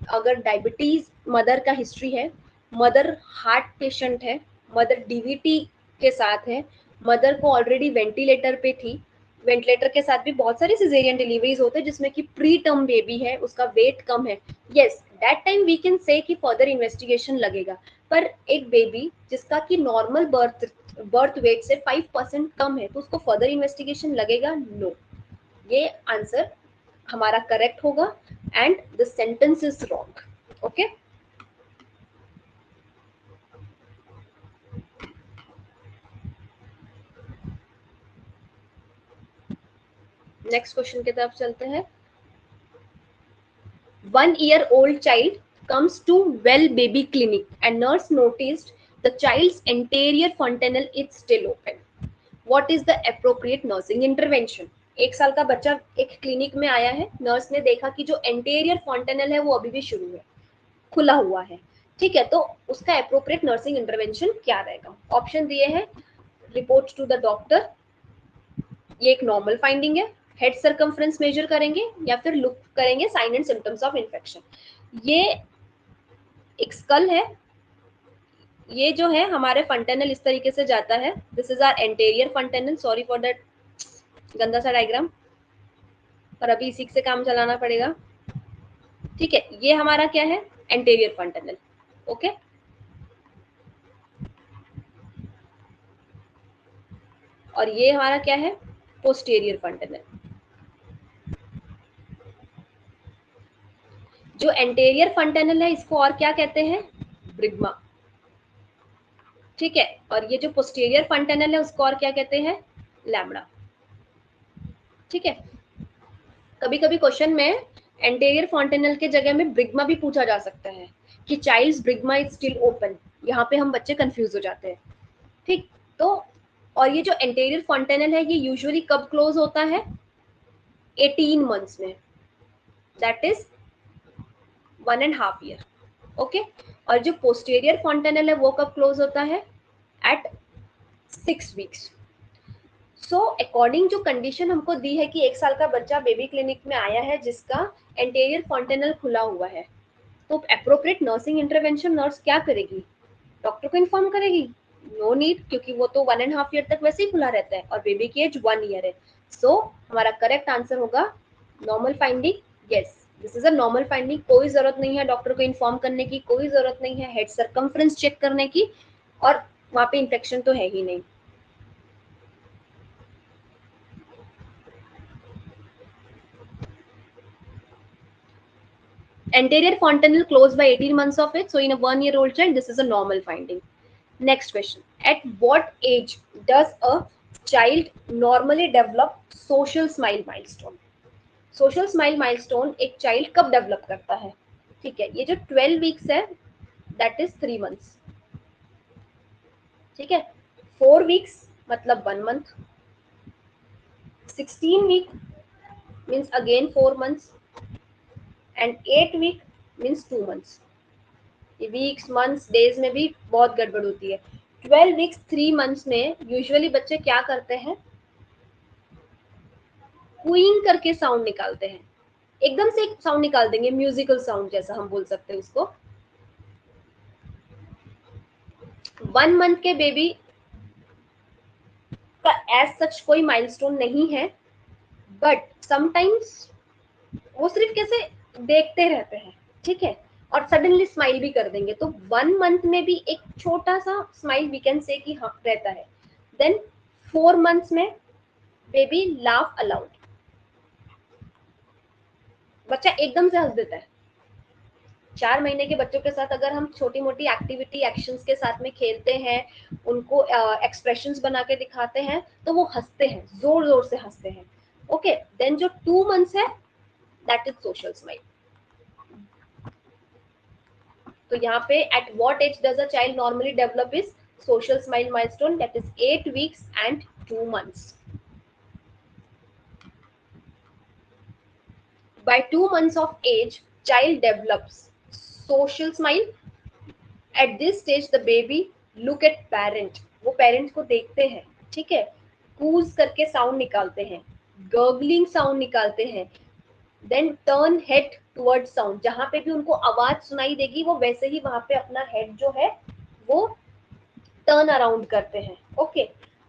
अगर डायबिटीज मदर का हिस्ट्री है, मदर हार्ट पेशेंट है, मदर डीवीटी के साथ है, मदर को ऑलरेडी वेंटिलेटर पे थी, वेंटिलेटर के साथ भी बहुत सारी सिजेरियन डिलीवरीज होते हैं जिसमें कि प्री टर्म बेबी है, उसका वेट कम है, yes that time we can say कि फर्दर इन्वेस्टिगेशन लगेगा. पर एक बेबी जिसका कि नॉर्मल बर्थ वेट से 5% कम है तो उसको फर्दर इन्वेस्टिगेशन लगेगा? नो. ये आंसर हमारा करेक्ट होगा and the sentence is wrong. Okay, next question की तरफ चलते हैं. 1-year-old child comes to Well Baby Clinic and nurse noticed the child's anterior fontanelle is still open. What is the appropriate nursing intervention? 1 साल का बच्चा एक क्लिनिक में आया है, नर्स ने देखा कि जो एंटेरियर फॉन्टेनल है वो अभी भी शुरू है, खुला हुआ है. ठीक है, तो उसका अप्रोप्रिएट नर्सिंग इंटरवेंशन क्या रहेगा? ऑप्शन दिए हैं, रिपोर्ट टू द डॉक्टर, ये एक नॉर्मल फाइंडिंग है, हेड सर्कमफ्रेंस मेजर करेंगे या फिर लुक करेंगे sign and symptoms of infection. ये एक स्कल है, ये जो है हमारे फंटेनल इस तरीके से जाता है. This is our anterior fontanelle. Sorry for that गंदा सा डायग्राम, पर अभी इसी से काम चलाना पड़ेगा. ठीक है, ये हमारा क्या है? एंटेरियर फंटेनल. ओके, और ये हमारा क्या है? पोस्टीरियर फंटेनल. जो एंटेरियर फंटेनल है इसको और क्या कहते हैं? ब्रिग्मा. ठीक है, और ये जो पोस्टीरियर फंटेनल है उसको और क्या कहते हैं? लैम्बडा. ठीक है, कभी कभी क्वेश्चन में एंटेरियर फॉन्टेनल के जगह में ब्रिग्मा भी पूछा जा सकता है कि चाइल्ड्स ब्रिग्मा इज स्टिल ओपन. यहाँ पे हम बच्चे कंफ्यूज हो जाते हैं. ठीक, तो और ये जो एंटेरियर फॉन्टेनल है ये यूजुअली कब क्लोज होता है? 18 मंथ्स में, दैट इज 1.5 year. ओके, और जो पोस्टीरियर फॉन्टेनल है वो कब क्लोज होता है? At 6 weeks. सो अकॉर्डिंग जो कंडीशन हमको दी है कि 1 साल का बच्चा बेबी क्लिनिक में आया है जिसका एंटेरियर फॉन्टेनल खुला हुआ है, तो अप्रोप्रिएट नर्सिंग इंटरवेंशन नर्स क्या करेगी? डॉक्टर को इन्फॉर्म करेगी? नो नीड, क्योंकि वो तो 1.5 year तक वैसे ही खुला रहता है और बेबी की एज 1 year है. सो हमारा करेक्ट आंसर होगा normal finding. Yes, this is a normal finding. कोई जरूरत नहीं है डॉक्टर को इन्फॉर्म करने की, कोई जरूरत नहीं है हेड सर्कमफ्रेंस चेक करने की, और वहां पे इन्फेक्शन तो है ही नहीं. Anterior fontanelle closed by 18 months of age. So in a 1-year-old child, this is a normal finding. Next question. At what age does a child normally develop social smile milestone? Social smile milestone एक child कब develop करता है? ठीक है, ये जो 12 weeks है, that is 3 months. ठीक है, 4 weeks मतलब 1 month. 16 week means again 4 months. And 8 week means 2 months. Weeks months days में भी बहुत गड़बड़ होती है. 12 वीक्स 3 मंथ्स में यूजुअली बच्चे क्या करते हैं? क्वींग करके साउंड निकालते हैं. एकदम से एक साउंड निकाल देंगे, म्यूजिकल साउंड जैसा हम बोल सकते हैं उसको. 1 मंथ के बेबी का एज सच कोई माइलस्टोन नहीं है, बट समटाइम्स वो सिर्फ कैसे देखते रहते हैं. ठीक है, और सडनली स्माइल भी कर देंगे, तो 1 मंथ में भी एक छोटा सा स्माइल वी कैन से कि हाँ रहता है. देन 4 मंथ्स में बेबी लाफ अलाउड. बच्चा एकदम से हंस देता है। 4 महीने के बच्चों के साथ अगर हम छोटी मोटी एक्टिविटी एक्शंस के साथ में खेलते हैं, उनको एक्सप्रेशंस बना के दिखाते हैं, तो वो हंसते हैं, जोर जोर से हंसते हैं। ओके, देन जो 2 मंथ्स है दैट इज सोशल स्माइल। तो यहाँ पे at what age does a child normally develop is social smile milestone, that is 8 weeks and 2 months. By 2 months of age, child develops social smile. At this stage the baby look at parent, वो parent को देखते हैं, ठीक है, कूज करके साउंड निकालते हैं, गर्गलिंग साउंड निकालते हैं, then turn head toward sound, जहां पे भी उनको आवाज सुनाई देगी वो वैसे ही वहां पे अपना हेड जो है वो टर्न अराउंड करते हैं। ओके,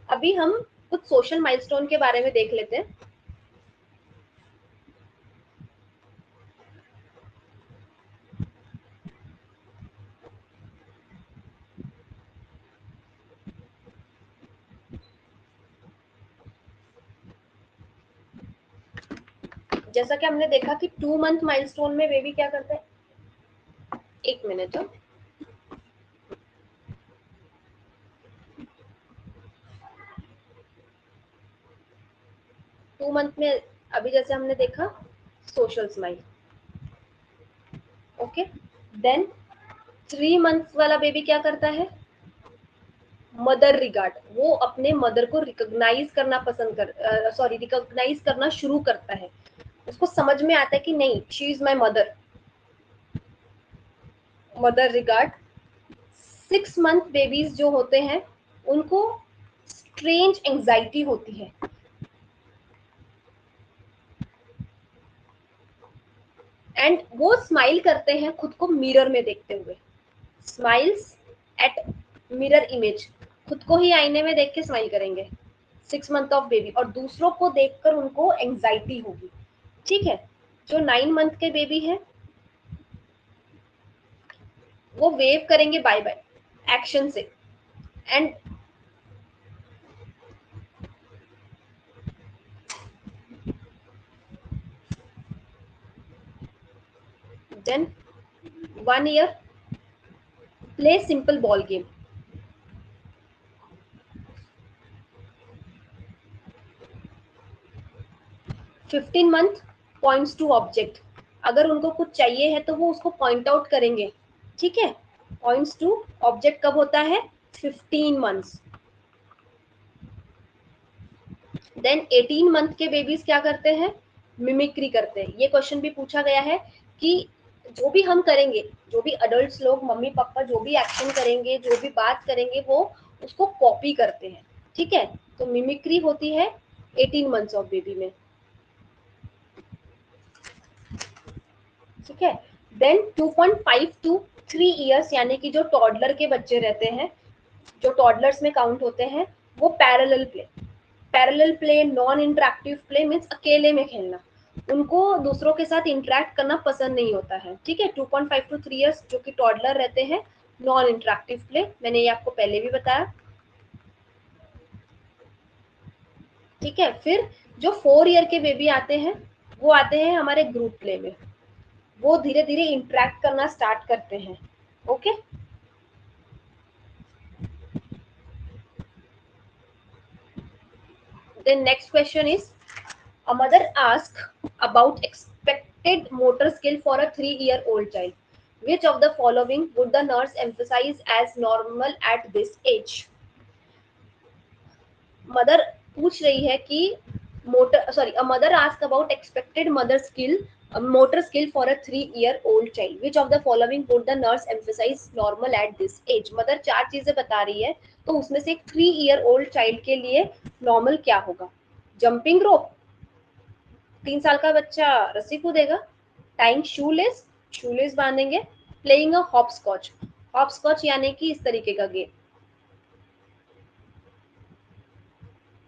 अभी हम कुछ सोशल माइलस्टोन के बारे में देख लेते हैं। जैसा कि हमने देखा कि 2 मंथ माइलस्टोन में बेबी क्या करता है, एक मिनट, 2 मंथ में अभी जैसे हमने देखा social smile. Okay, then 3 months वाला बेबी क्या करता है, मदर रिगार्ड, वो अपने मदर को रिकॉग्नाइज करना रिकॉग्नाइज करना शुरू करता है, उसको समझ में आता है कि नहीं she is my mother, mother regard. 6 month babies जो होते हैं उनको स्ट्रेंज एंजाइटी होती है, एंड वो स्माइल करते हैं खुद को मिरर में देखते हुए, स्माइल्स एट मिरर इमेज, खुद को ही आईने में देख के स्माइल करेंगे 6 मंथ ऑफ बेबी, और दूसरों को देखकर उनको एंजाइटी होगी। ठीक है, जो 9 मंथ के बेबी है वो वेव करेंगे बाय बाय एक्शन से, and then 1 year play simple ball game. 15 month points to object, अगर उनको कुछ चाहिए है तो वो उसको पॉइंट आउट करेंगे। ठीक है, पॉइंट्स टू ऑब्जेक्ट कब होता है, 15 मंथ्स। देन 18 मंथ के बेबीज क्या करते हैं, मिमिक्री करते हैं। ये क्वेश्चन भी पूछा गया है कि जो भी हम करेंगे, जो भी अडल्ट लोग, मम्मी पापा जो भी एक्शन करेंगे, जो भी बात करेंगे, वो उसको कॉपी करते हैं। ठीक है, तो मिमिक्री होती है 18 मंथ्स ऑफ बेबी में। ठीक है, देन 2.5 टू 3 इयर्स यानी कि जो टॉडलर के बच्चे रहते हैं, जो टॉडलर्स में काउंट होते हैं, वो parallel play, parallel play, non interactive play means अकेले में खेलना, उनको दूसरों के साथ इंटरेक्ट करना पसंद नहीं होता है। ठीक है, 2.5 टू 3 इयर्स जो कि टॉडलर रहते हैं, नॉन इंटरेक्टिव प्ले, मैंने ये आपको पहले भी बताया। ठीक है, फिर जो 4 ईयर के बेबी आते हैं वो आते हैं हमारे ग्रुप प्ले में, वो धीरे धीरे इंटरेक्ट करना स्टार्ट करते हैं। Okay, then next question is, a mother asks about expected motor skill for a 3-year-old child. Which of the following would the nurse emphasize as normal at this age? Mother पूछ रही है कि a mother asked about expected mother skill, motor skill for a 3-year-old child. Which of the following would the nurse emphasize normal at this age? Mother 4 चीजें बता रही है, तो उसमें से एक 3-year-old child के लिए नॉर्मल क्या होगा, जंपिंग रोप, 3 साल का बच्चा रस्सी कूदेगा, टाइंग शूलेस, शूलेस बांधेंगे, प्लेइंग अ हॉपस्कॉच, हॉपस्कॉच यानी कि इस तरीके का गेम,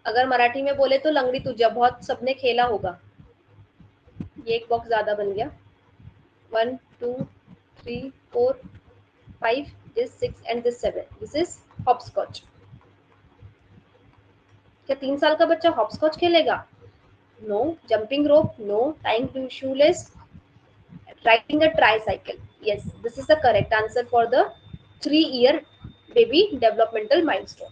अगर मराठी में बोले तो लंगड़ी तुझा, बहुत सबने खेला होगा। ये एक बॉक्स ज्यादा बन गया, 1 2 3 4 5, this 6 and this 7, this is hopscotch. क्या 3 साल का बच्चा हॉपस्कॉच खेलेगा? No. Jumping rope? No. Tying shoelace? Riding a tricycle. Yes, this is the correct answer for the 3-year baby developmental milestone.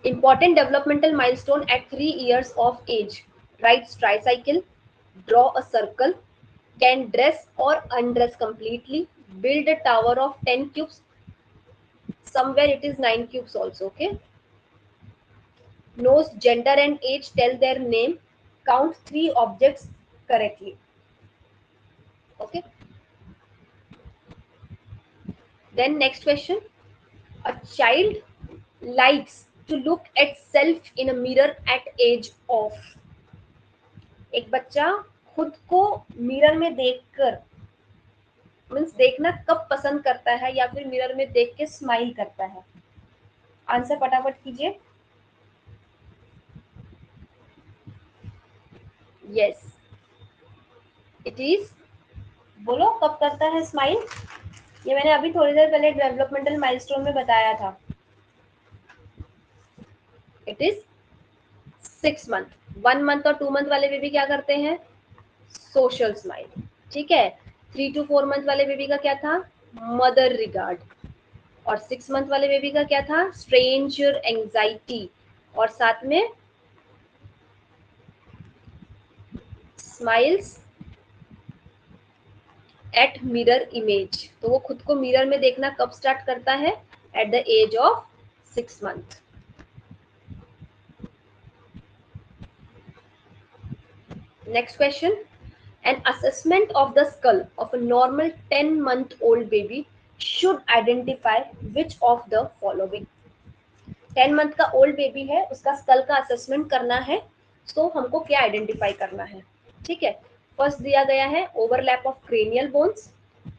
Important developmental milestone at 3 years of age: rides tricycle, draw a circle, can dress or undress completely, build a tower of 10 cubes, somewhere it is 9 cubes also, okay, knows gender and age, tell their name, count 3 objects correctly. Okay, then next question. A child likes to look at self in a mirror at age of. एक बच्चा खुद को मिरर में देखकर, मीन्स देखना कब पसंद करता है या फिर मिरर में देख के स्माइल करता है? आंसर फटाफट कीजिए. Yes, it is. बोलो कब करता है स्माइल? ये मैंने अभी थोड़ी देर पहले डेवलपमेंटल माइलस्टोन में बताया था. It is 6 month. 1 मंथ और 2 मंथ वाले बेबी क्या करते हैं? Social smile. ठीक है. 3 to 4 मंथ वाले बेबी का क्या था? Mother regard. और 6 मंथ वाले बेबी का क्या था? Stranger anxiety. और साथ में स्माइल्स एट मिरर इमेज. तो वो खुद को मिरर में देखना कब स्टार्ट करता है? At the age of 6 month. Next question. An assessment of the skull of a normal 10-month-old baby should identify which of the following. 10 month का ओल्ड बेबी है, उसका स्कल का असेसमेंट करना है, तो हमको क्या आइडेंटिफाई करना है? ठीक है. फर्स्ट दिया गया है overlap of cranial bones,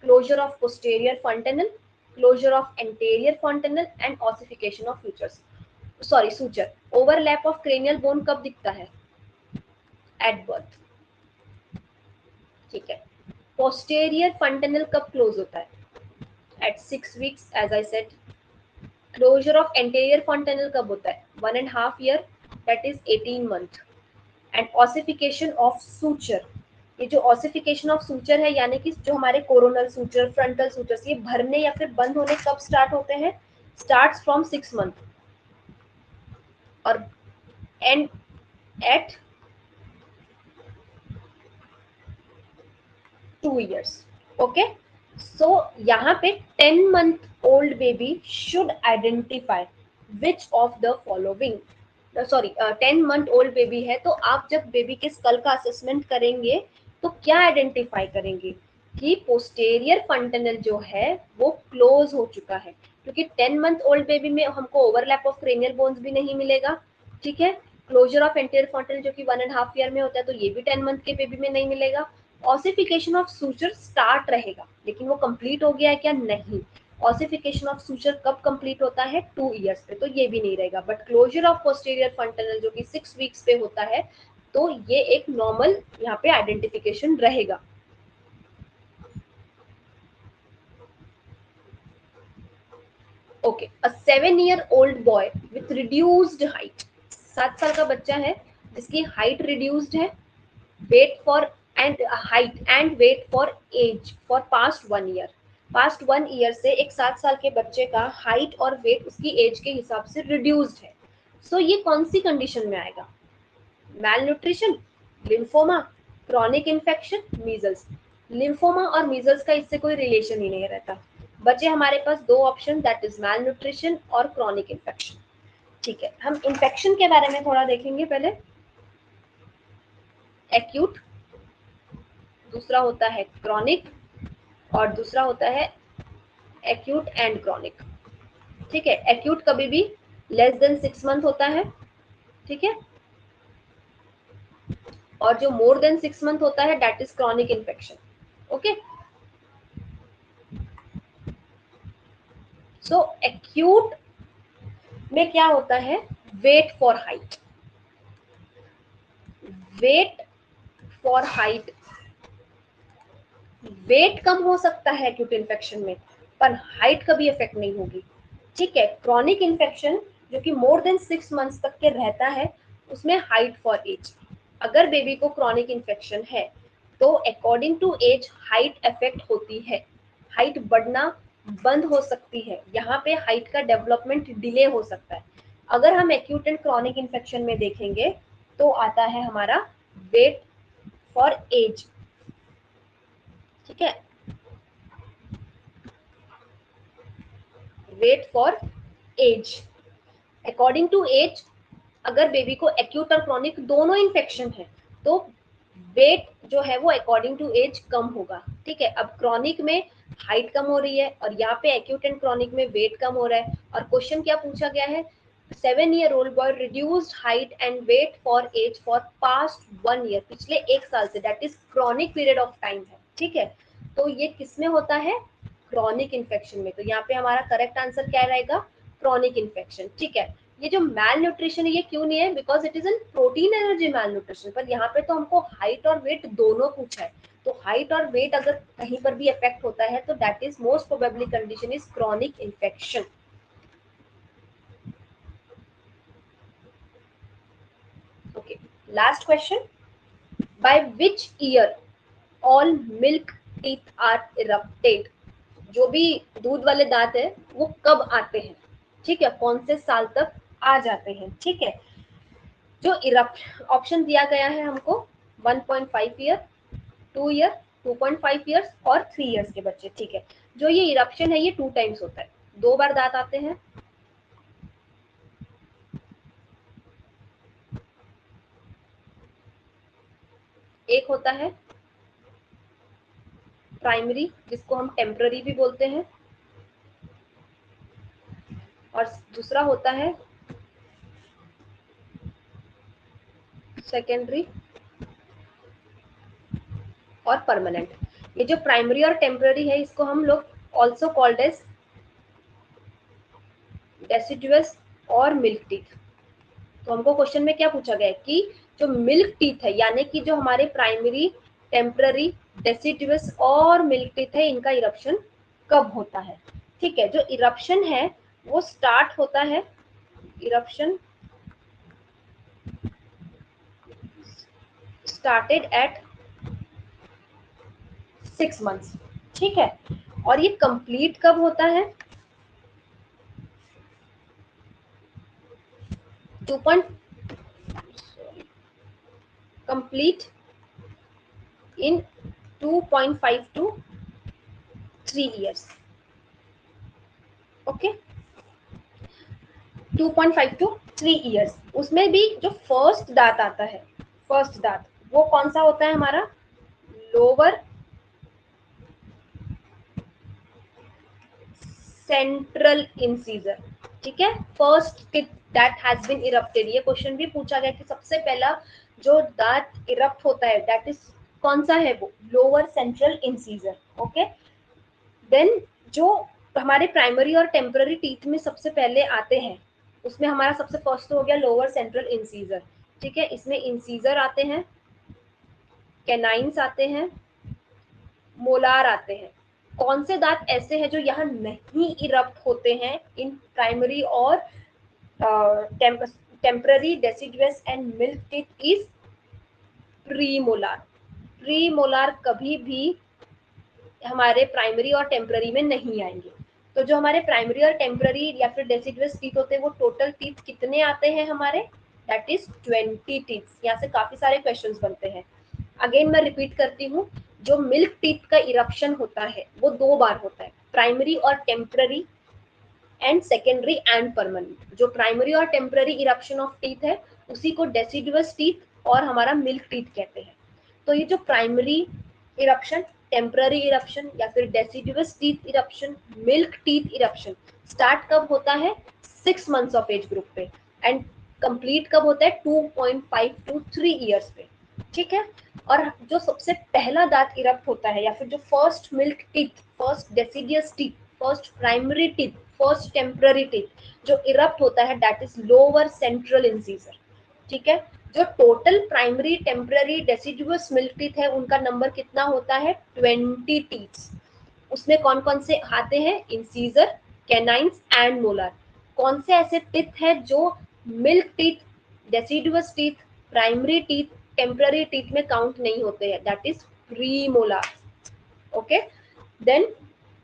closure of posterior fontanelle, closure of anterior fontanelle and ossification of futures. Sorry, suture. Overlap of cranial bone कब दिखता है? At birth. ठीक है. पोस्टेरियर फंटेनल कब क्लोज होता है? At 6 weeks, as I said. Closure of anterior fontanelle कब होता है? 1.5 year, that is 18 month. And ossification of suture. ये जो ऑसिफिकेशन ऑफ सूचर है, यानी कि जो हमारे कोरोनल सूचर, फ्रंटल सूचर्स, ये भरने या फिर बंद होने कब स्टार्ट होते हैं? स्टार्ट्स फ्रॉम 6 month और एंड एट 2 years. ओके. सो यहाँ पे 10 month old baby should identify which of the following. Sorry, 10 month old baby है, तो आप जब बेबी के स्कल का असेसमेंट करेंगे तो क्या आइडेंटिफाई करेंगे? कि पोस्टेरियर फंटेनल जो है वो क्लोज हो चुका है, क्योंकि 10 month old बेबी में हमको ओवरलैप ऑफ क्रेनियल बोन्स भी नहीं मिलेगा. ठीक है. क्लोजर ऑफ एंटीरियर फंटेनल जो कि 1.5 year में होता है, तो ये भी 10 month के बेबी में नहीं मिलेगा. ऑसिफिकेशन ऑफ सूचर स्टार्ट रहेगा, लेकिन वो कंप्लीट हो गया है क्या? नहीं. ऑसिफिकेशन ऑफ सूचर कब कंप्लीट होता है? 2 years पे, तो ये भी नहीं रहेगा. बट क्लोजर ऑफ पोस्टीरियर फंटेनल जो कि 6 weeks पे होता है, तो ये एक नॉर्मल यहाँ पे आइडेंटिफिकेशन रहेगा. Okay. A 7-year-old boy with reduced height. 7 साल का बच्चा है जिसकी हाइट रिड्यूस्ड है, weight for and height and weight for age for past 1 year. past 1 year से एक 7 साल के बच्चे का हाइट और वेट उसकी एज के हिसाब से रिड्यूस्ड है. सो ये कौन सी कंडीशन में आएगा? Malnutrition, lymphoma, chronic infection, measles. Lymphoma और मीजल्स का इससे कोई रिलेशन ही नहीं रहता. बचे हमारे पास 2 ऑप्शन, दैट इज मैलन्यूट्रिशन और क्रॉनिक इन्फेक्शन. ठीक है. हम इन्फेक्शन के बारे में थोड़ा देखेंगे पहले. एक्यूट, दूसरा होता है क्रॉनिक, और दूसरा होता है एक्यूट एंड क्रॉनिक. ठीक है. एक्यूट कभी भी लेस देन 6 month होता है. ठीक है. और जो मोर देन 6 month होता है, that is chronic infection. Okay. So acute में क्या होता है? Weight for height. Weight for height. Weight कम हो सकता है एक्यूट इन्फेक्शन में, पर हाइट कभी इफेक्ट नहीं होगी. ठीक है. क्रॉनिक इन्फेक्शन जो कि मोर देन 6 months तक के रहता है, उसमें हाइट फॉर एज. अगर बेबी को क्रॉनिक इन्फेक्शन है तो according to age height effect होती है, हाइट बढ़ना बंद हो सकती है, यहाँ पे हाइट का डेवलपमेंट डिले हो सकता है। अगर हम एक्यूट एंड क्रॉनिक इन्फेक्शन में देखेंगे तो आता है हमारा वेट फॉर एज, ठीक है, weight for age according to age. अगर बेबी को एक्यूट और क्रॉनिक दोनों इन्फेक्शन है तो वेट जो है वो अकॉर्डिंग टू एज कम होगा, ठीक है। अब क्रॉनिक में हाइट कम हो रही है और यहाँ पे एक्यूट एंड क्रॉनिक में वेट कम हो रहा है, और क्वेश्चन क्या पूछा गया है, 7-year-old boy reduced height and weight for age for past 1 year, पिछले 1 साल से, that is chronic period of time है, ठीक है। तो ये किसमें होता है, क्रॉनिक इन्फेक्शन में। तो यहाँ पे हमारा करेक्ट आंसर क्या रहेगा, क्रॉनिक इन्फेक्शन, ठीक है। ये जो मैल न्यूट्रिशन है ये क्यों नहीं है, because it is an protein energy malnutrition, पर यहाँ पे तो हमको हाइट और वेट दोनों पूछा है। तो हाइट और वेट अगर कहीं पर भी इफेक्ट होता है तो that is most probably condition is chronic infection. Okay, last question, by which year all milk teeth are erupted, जो भी दूध वाले दांत है वो कब आते हैं, ठीक है, कौन से साल तक आ जाते हैं, ठीक है। जो इरप्ट ऑप्शन दिया गया है हमको 1.5 ईयर, 2 ईयर, 2.5 ईयर्स और 3 ईयर्स के बच्चे, ठीक है। जो ये इरप्शन है ये 2 टाइम्स होता है, 2 बार दांत आते हैं। एक होता है प्राइमरी जिसको हम टेम्पररी भी बोलते हैं, और दूसरा होता है सेकेंडरी और परमानेंट। ये जो प्राइमरी और टेम्पररी है इसको हम लोग ऑल्सो कॉल्ड एज डेसिडुअस और मिल्क टीथ। तो हमको क्वेश्चन में क्या पूछा गया है कि जो मिल्क टीथ है, यानी कि जो हमारे प्राइमरी, टेम्पररी, डेसिडुअस और मिल्क टीथ है, इनका इरप्शन कब होता है, ठीक है। जो इरप्शन है वो स्टार्ट होता है, इरप्शन स्टार्टेड एट 6 months, ठीक है। और ये कंप्लीट कब होता है, 2 complete in 2.5 to 3 years, okay, 2.5 to 3 years। उसमें भी जो फर्स्ट दांत आता है, फर्स्ट दांत वो कौन सा होता है हमारा, लोअर सेंट्रल इंसीजर, ठीक है, first tip that has been erupted. ये क्वेश्चन भी पूछा गया कि सबसे पहला जो दांत इरप्ट होता है दैट इज कौन सा है, वो lower central incisor, okay. Then जो हमारे प्राइमरी और टेम्पररी टीथ में सबसे पहले आते हैं उसमें हमारा सबसे फर्स्ट हो गया लोअर सेंट्रल इंसीजर, ठीक है। इसमें इंसीजर आते हैं, कैनाइंस आते हैं, मोलार आते हैं। कौन से दांत ऐसे हैं जो यहाँ नहीं इरप्ट होते हैं इन प्राइमरी और temporary, deciduous and milk teeth is premolar. Premolar कभी भी हमारे प्राइमरी और टेम्पररी में नहीं आएंगे। तो जो हमारे प्राइमरी और टेम्पररी या फिर डेसिडुअस टीथ होते हैं वो टोटल टीथ कितने आते हैं हमारे, दैट इज 20 टीथ। यहाँ से काफी सारे क्वेश्चंस बनते हैं। अगेन मैं रिपीट करती हूँ, जो मिल्क टीथ का इरप्शन होता है वो 2 बार होता है, प्राइमरी और temporary and secondary and permanent. जो प्राइमरी और टेम्पररी इरप्शन ऑफ टीथ है उसी को डेसिडुअस टीथ और हमारा मिल्क टीथ कहते हैं। तो ये जो प्राइमरी इरप्शन, टेम्पररी इरप्शन या फिर deciduous teeth eruption, milk teeth eruption start कब होता है, 6 months ऑफ एज ग्रुप पे, एंड कंप्लीट कब होता है 2.5 to 3 years पे, ठीक है। और जो सबसे पहला दांत इरप्ट होता है या फिर जो first milk teeth, first deciduous teeth, first primary teeth, first temporary teeth जो इरप्ट होता है that is lower central incisor, ठीक है। जो total primary, temporary, deciduous milk teeth है उनका नंबर कितना होता है, 20 टीथ्स। उसमें कौन कौन से आते हैं, इंसीजर, कैनाइंस एंड मोलर। कौन से ऐसे टीथ है जो milk teeth, deciduous teeth, primary teeth temporary teeth में काउंट नहीं होते हैं, that is premolar. Okay, then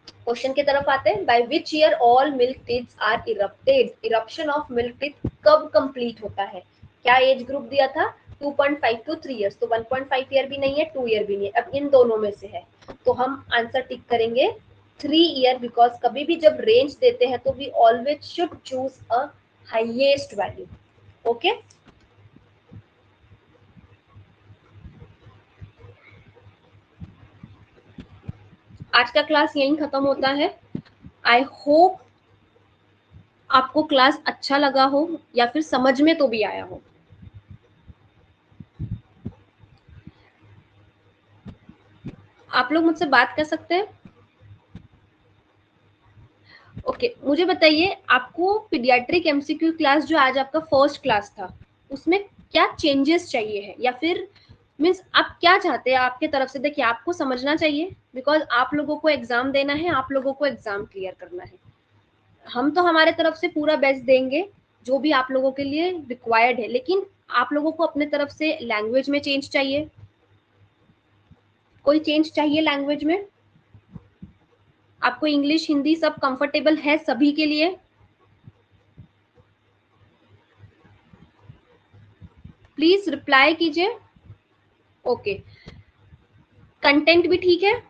question की तरफ आते हैं। By which year all milk teeths are erupted, eruption of milk teeth कब कंप्लीट होता है? क्या एज ग्रुप दिया था? 2.5 to 3 years, तो 1.5 ईयर भी नहीं है, 2 ईयर भी नहीं है, अब इन दोनों में से है, तो हम आंसर टिक करेंगे 3 ईयर, बिकॉज कभी भी जब रेंज देते हैं तो we always should choose a highest value. Okay, आज का क्लास यहीं खत्म होता है। आई होप आपको क्लास अच्छा लगा हो या फिर समझ में तो भी आया हो। आप लोग मुझसे बात कर सकते हैं। ओके, मुझे बताइए आपको पीडियाट्रिक एमसीक्यू क्लास जो आज आपका फर्स्ट क्लास था, उसमें क्या चेंजेस चाहिए है, या फिर मीन्स आप क्या चाहते हैं आपके तरफ से? देखिए, आपको समझना चाहिए, बिकॉज आप लोगों को एग्जाम देना है, आप लोगों को एग्जाम क्लियर करना है। हम तो हमारे तरफ से पूरा बेस्ट देंगे जो भी आप लोगों के लिए रिक्वायर्ड है, लेकिन आप लोगों को अपने तरफ से लैंग्वेज में चेंज चाहिए, कोई चेंज चाहिए लैंग्वेज में? आपको इंग्लिश हिंदी सब कंफर्टेबल है सभी के लिए? प्लीज रिप्लाई कीजिए। ओके, कंटेंट भी ठीक है,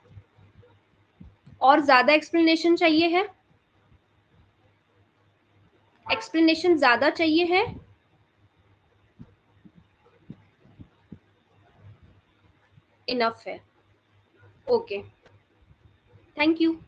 और ज्यादा एक्सप्लेनेशन चाहिए है? एक्सप्लेनेशन ज्यादा चाहिए है? इनफ है? Okay, thank you.